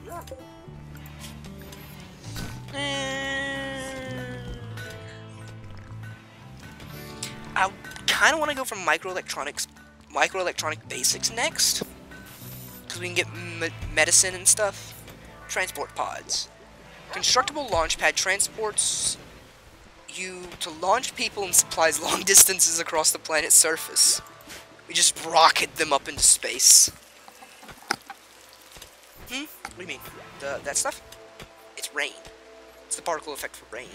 I kind of want to go for microelectronic basics next, because we can get medicine and stuff. Transport pods. Constructible launch pad transports you to launch people and supplies long distances across the planet's surface. We just rocket them up into space. What do you mean? That stuff? It's rain. It's the particle effect for rain.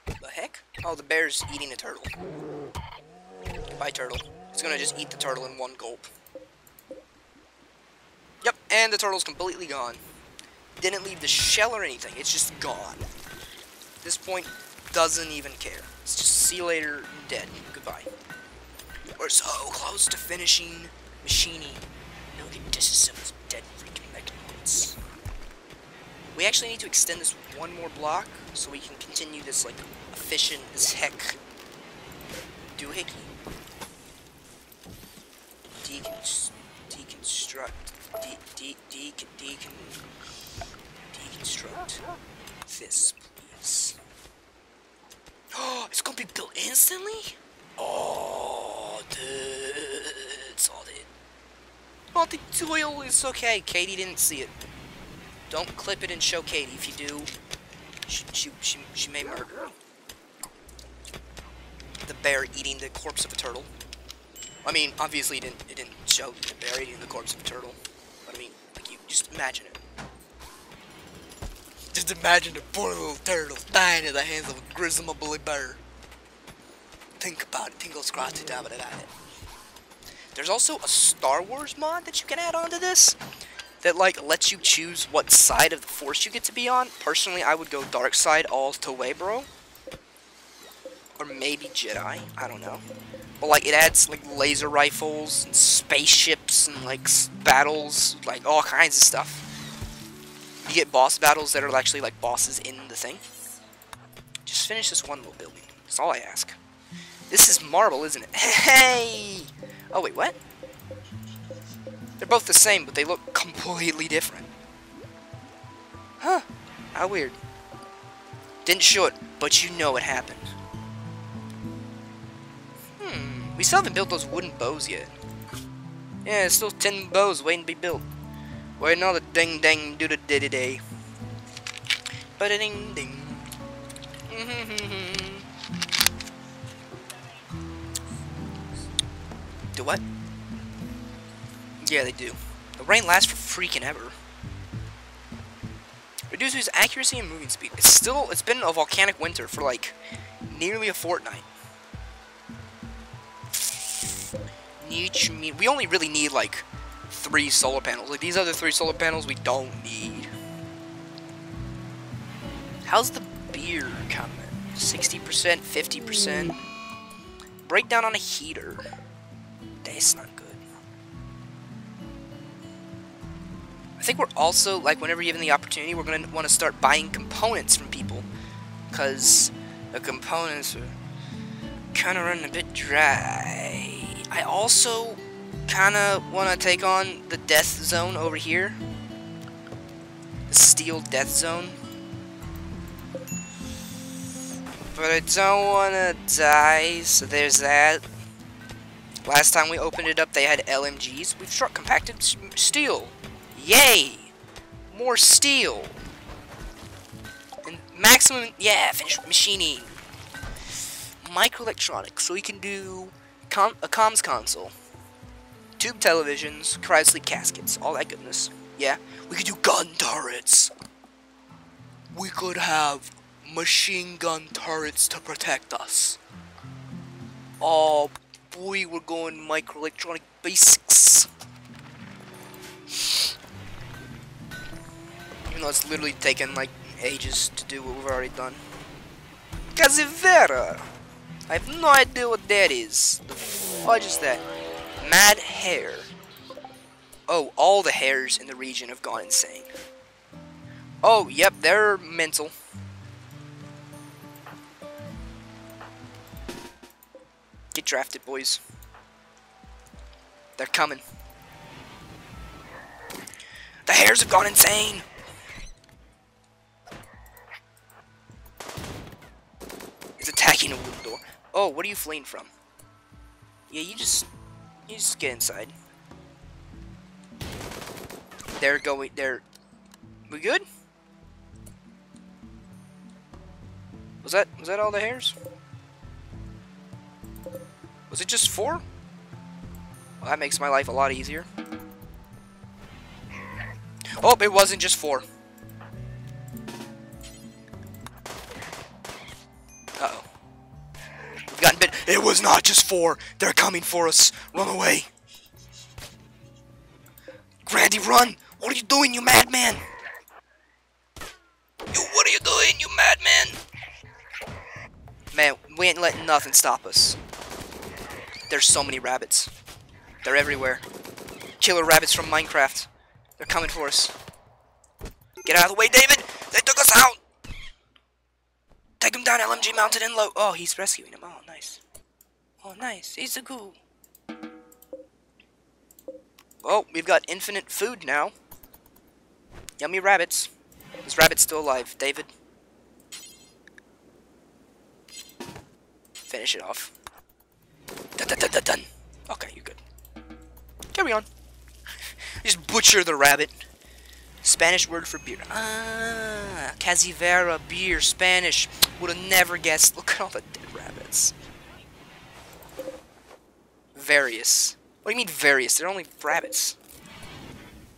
The heck? Oh, the bear's eating a turtle. Goodbye, turtle. It's gonna just eat the turtle in one gulp. Yep, and the turtle's completely gone. Didn't leave the shell or anything. It's just gone. At this point, doesn't even care. It's just see you later, dead. Goodbye. We're so close to finishing machining. Now we can disassemble some dead freaking mechanoids. We actually need to extend this one more block so we can continue this like efficient as heck doohickey. Deconstruct this, please. Oh, it's gonna be built instantly? Oh, dude, it's all it. Oh, the tutorial is okay. Katie didn't see it. Don't clip it and show Katie. If you do, she may murder me. The bear eating the corpse of a turtle. I mean, obviously it didn't show the bear eating the corpse of a turtle. But I mean, like, you just imagine it. Just imagine the poor little turtle dying at the hands of a grizzly bully bear. Think about it. Think across the top of that. There's also a Star Wars mod that you can add onto this that like lets you choose what side of the Force you get to be on. Personally, I would go dark side all the way, bro. Or maybe Jedi. I don't know. But like it adds like laser rifles and spaceships and like battles, like all kinds of stuff. You get boss battles that are actually like bosses in the thing. Just finish this one little building. That's all I ask. This is marble, isn't it? Hey! Oh wait, what? They're both the same, but they look completely different. Huh. How weird. Didn't show it, but you know it happened. We still haven't built those wooden bows yet. Yeah, there's still 10 bows waiting to be built. Waiting on the ding ding do the diddy day. But a ding ding. Do what? Yeah, they do. The rain lasts for freaking ever. Reduces accuracy and moving speed. It's been a volcanic winter for like nearly a fortnight. We only really need like 3 solar panels. Like these other 3 solar panels we don't need. How's the beer coming? 60%, 50%. Breakdown on a heater. That's not good. I think we're also, like, whenever given the opportunity, we're going to want to start buying components from people. Because the components are kind of running a bit dry. I also kind of want to take on the death zone over here. The steel death zone. But I don't want to die, so there's that. Last time we opened it up, they had LMGs. We've struck compacted steel. Yay! More steel. And maximum, yeah, finish machining. Microelectronics, so we can do a comms console. Tube televisions, cryosleep caskets, all that goodness. Yeah, we could do gun turrets. We could have machine gun turrets to protect us. Oh boy, we're going microelectronic basics. Even though it's literally taken like ages to do what we've already done. Casivera! I have no idea what that is. The fudge is that? Mad hair. Oh, all the hairs in the region have gone insane. Oh, yep, they're mental. Get drafted, boys. They're coming. The hairs have gone insane! It's attacking a wooden door. Oh, what are you fleeing from? Yeah, you just get inside. They're going, we good? Was that all the hairs? Was it just 4? Well, that makes my life a lot easier. Oh, it wasn't just 4. Uh-oh. We've gotten bit. It was not just 4. They're coming for us. Run away. Grandy, run! What are you doing, you madman? What are you doing, you madman? Man, we ain't letting nothing stop us. There's so many rabbits. They're everywhere. Killer rabbits from Minecraft. They're coming for us. Get out of the way, David! They took us out! Take him down, LMG mounted and low. Oh, he's rescuing him. Oh, nice. Oh, nice. He's a goo. Oh, we've got infinite food now. Yummy rabbits. This rabbit's still alive, David. Finish it off. Dun, dun, dun, dun, dun. Okay, you're good. Carry on. Just butcher the rabbit. Spanish word for beer. Ah, Casivera, beer, Spanish. Would have never guessed. Look at all the dead rabbits. Various. What do you mean various? They're only rabbits.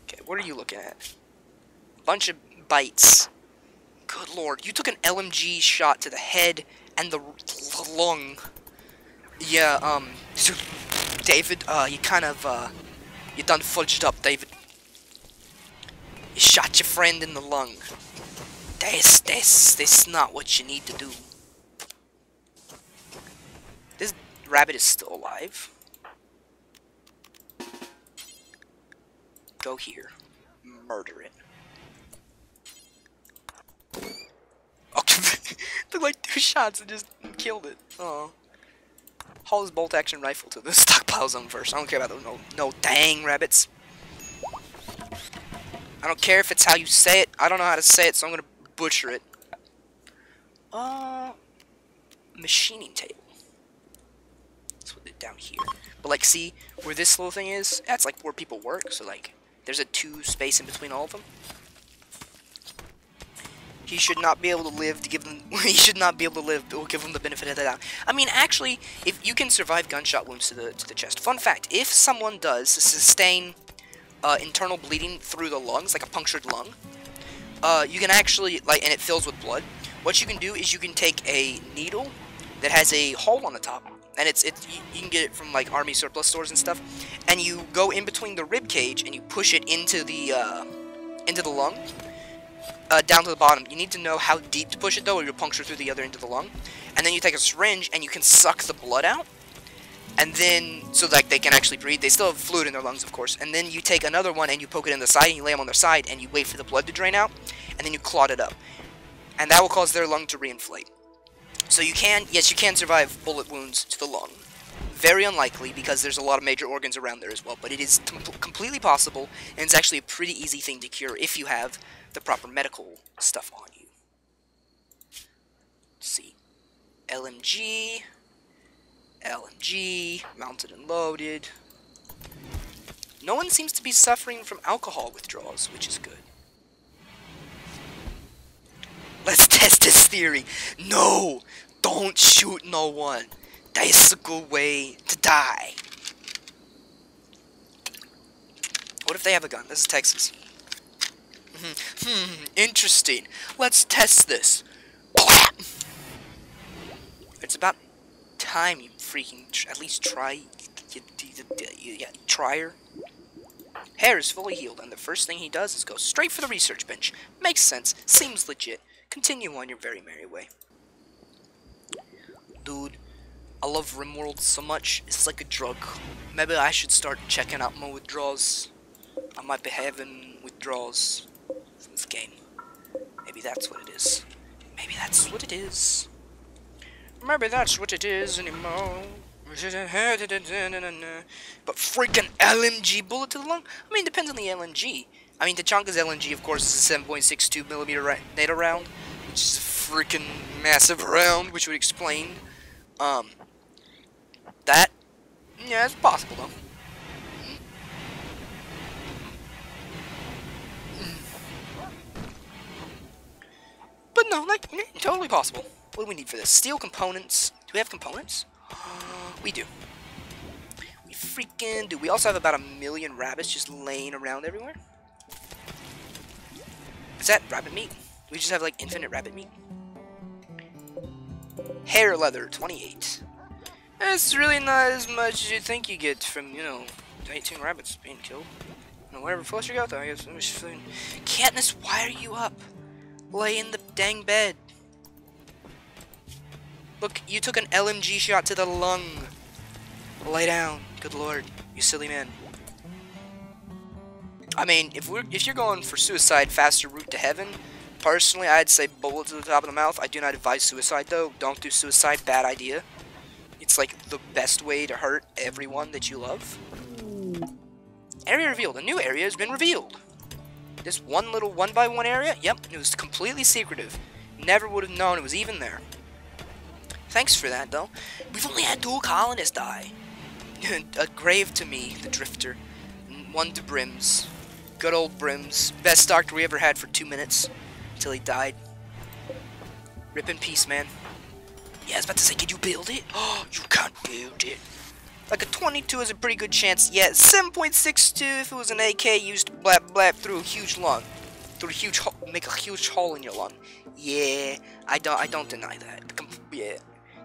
Okay, what are you looking at? Bunch of bites. Good lord, you took an LMG shot to the head and the lung. Yeah, David, you kind of, you done fudged up, David. You shot your friend in the lung. That's not what you need to do. This rabbit is still alive. Go here. Murder it. Okay, took like 2 shots and just killed it. Oh. Haul his bolt action rifle to the stockpile zone first. I don't care about those no dang rabbits. I don't care if it's how you say it. I don't know how to say it, so I'm gonna butcher it. Machining table. Let's put it down here. But like, see where this little thing is? That's like where people work. So like, there's a 2 space in between all of them. He should not be able to live to give them. He should not be able to live, but we'll give him the benefit of the doubt. I mean, actually, if you can survive gunshot wounds to the chest. Fun fact: if someone does sustain internal bleeding through the lungs, like a punctured lung, you can actually and it fills with blood. What you can do is you can take a needle that has a hole on the top, and you can get it from like army surplus stores and stuff. And you go in between the rib cage and you push it into the lung, down to the bottom. You need to know how deep to push it though, or you'll puncture through the other end of the lung. And then you take a syringe and you can suck the blood out. And then, so like they can actually breathe. They still have fluid in their lungs, of course. And then you take another one and you poke it in the side, and you lay them on their side, and you wait for the blood to drain out, and then you clot it up. And that will cause their lung to reinflate. So you can, yes, you can survive bullet wounds to the lung. Very unlikely, because there's a lot of major organs around there as well. But it is completely possible, and it's actually a pretty easy thing to cure if you have the proper medical stuff on you. Let's see. LMG, mounted and loaded. No one seems to be suffering from alcohol withdrawals, which is good. Let's test this theory. No! Don't shoot no one. That is a good way to die. What if they have a gun? This is Texas. Interesting. Let's test this. It's about time you freaking at least try. Yeah, trier. Hare is fully healed, and the first thing he does is go straight for the research bench. Makes sense. Seems legit. Continue on your very merry way. Dude, I love RimWorld so much. It's like a drug. Maybe I should start checking out my withdrawals. I might be having withdrawals from this game. Maybe that's what it is. Maybe that's what it is. Maybe that's what it is anymore. But freaking LMG bullet to the lung? I mean, it depends on the LMG. I mean, Tachanka's LMG, of course, is a 7.62mm NATO round, which is a freaking massive round, which would explain, that. Yeah, it's possible, though. But no, like, totally possible. What do we need for this? Steel components. Do we have components? We do. We freaking do. We also have about 1 million rabbits just laying around everywhere. Is that rabbit meat? We just have like infinite rabbit meat. Hair leather, 28. That's really not as much as you think you get from, you know, 18 rabbits being killed. And whatever flesh you got though, I guess. Katniss, why are you up? Lay in the dang bed. Look, you took an LMG shot to the lung. Lay down. Good lord, you silly man. I mean, if you're going for suicide, faster route to heaven, personally, I'd say bullet to the top of the mouth. I do not advise suicide, though. Don't do suicide. Bad idea. It's like the best way to hurt everyone that you love. Area revealed. A new area has been revealed. This one little 1x1 area, yep, it was completely secretive. Never would have known it was even there. Thanks for that, though. We've only had 2 colonists die. A grave to me, the Drifter. 1 to Brims. Good old Brims. Best doctor we ever had for 2 minutes. Until he died. Rip in peace, man. Yeah, I was about to say, can you build it? Oh, you can't build it. Like a 22 is a pretty good chance. Yeah, 7.62 if it was an AK used to blap blap through a huge lung. Through a huge hole, make a huge hole in your lung. Yeah, I don't deny that. Yeah.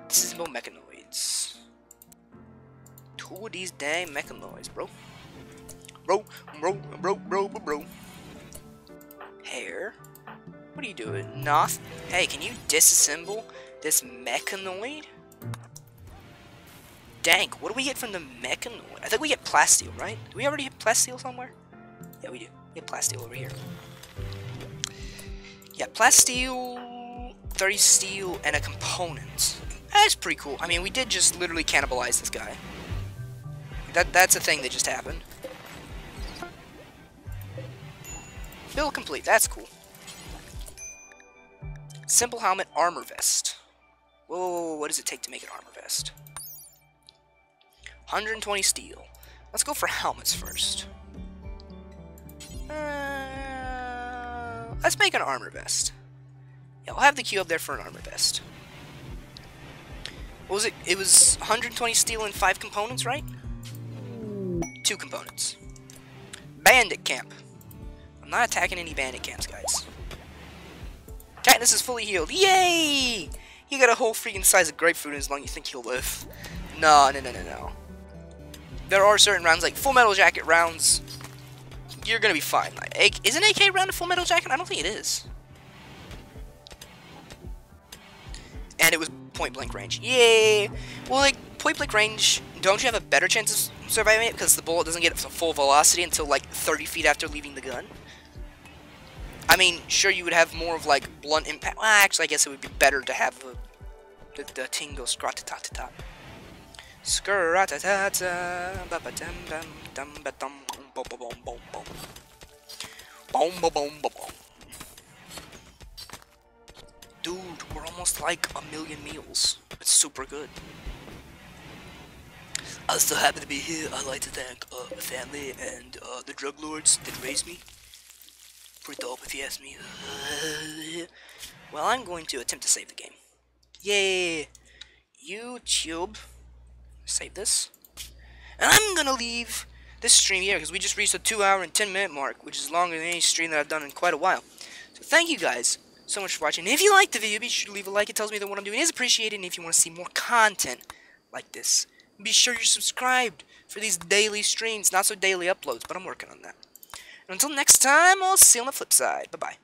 This is no mechanoids. 2 of these dang mechanoids, bro. Bro. Hair? What are you doing? Noth? Hey, can you disassemble this mechanoid? Dang, what do we get from the mechanoid? I think we get plasteel, right? Do we already have plasteel somewhere? Yeah, we do. We have plasteel over here. Yeah, plasteel, 30 steel, and a component. That's pretty cool. I mean, we did just literally cannibalize this guy. That's a thing that just happened. Build complete. That's cool. Simple helmet, armor vest. Whoa, what does it take to make an armor vest? 120 steel. Let's go for helmets first. Let's make an armor vest. Yeah, we'll have the queue up there for an armor vest. What was it? It was 120 steel and 5 components, right? 2 components. Bandit camp. I'm not attacking any bandit camps, guys. Katniss is fully healed. Yay! He got a whole freaking size of grapefruit in his lung. You think he'll live? No. There are certain rounds, like Full Metal Jacket rounds, you're gonna be fine. Like, is an AK round a Full Metal Jacket? I don't think it is. And it was point blank range. Yay! Well, like, point blank range, don't you have a better chance of surviving it? Because the bullet doesn't get to full velocity until, like, 30 feet after leaving the gun. I mean, sure, you would have more of, like, blunt impact. Well, actually, I guess it would be better to have the tingle scrat-ta-ta-ta-ta. Scrat-ta-ta-ta, ba-ba-dum-bum-dum-ba-dum, boom-ba-boom-boom-boom. Boom-ba-boom-ba-boom. Dude, we're almost like 1,000,000 meals. It's super good. I'm so happy to be here. I'd like to thank my family and the drug lords that raised me. Pretty dope if you ask me. Well, I'm going to attempt to save the game. Yay! YouTube. Save this. And I'm gonna leave this stream here because we just reached the 2-hour and 10-minute mark, which is longer than any stream that I've done in quite a while. So thank you guys so much for watching. And if you liked the video, be sure to leave a like. It tells me that what I'm doing is appreciated. And if you want to see more content like this, be sure you're subscribed for these daily streams. Not so daily uploads, but I'm working on that. And until next time, I'll see you on the flip side. Bye-bye.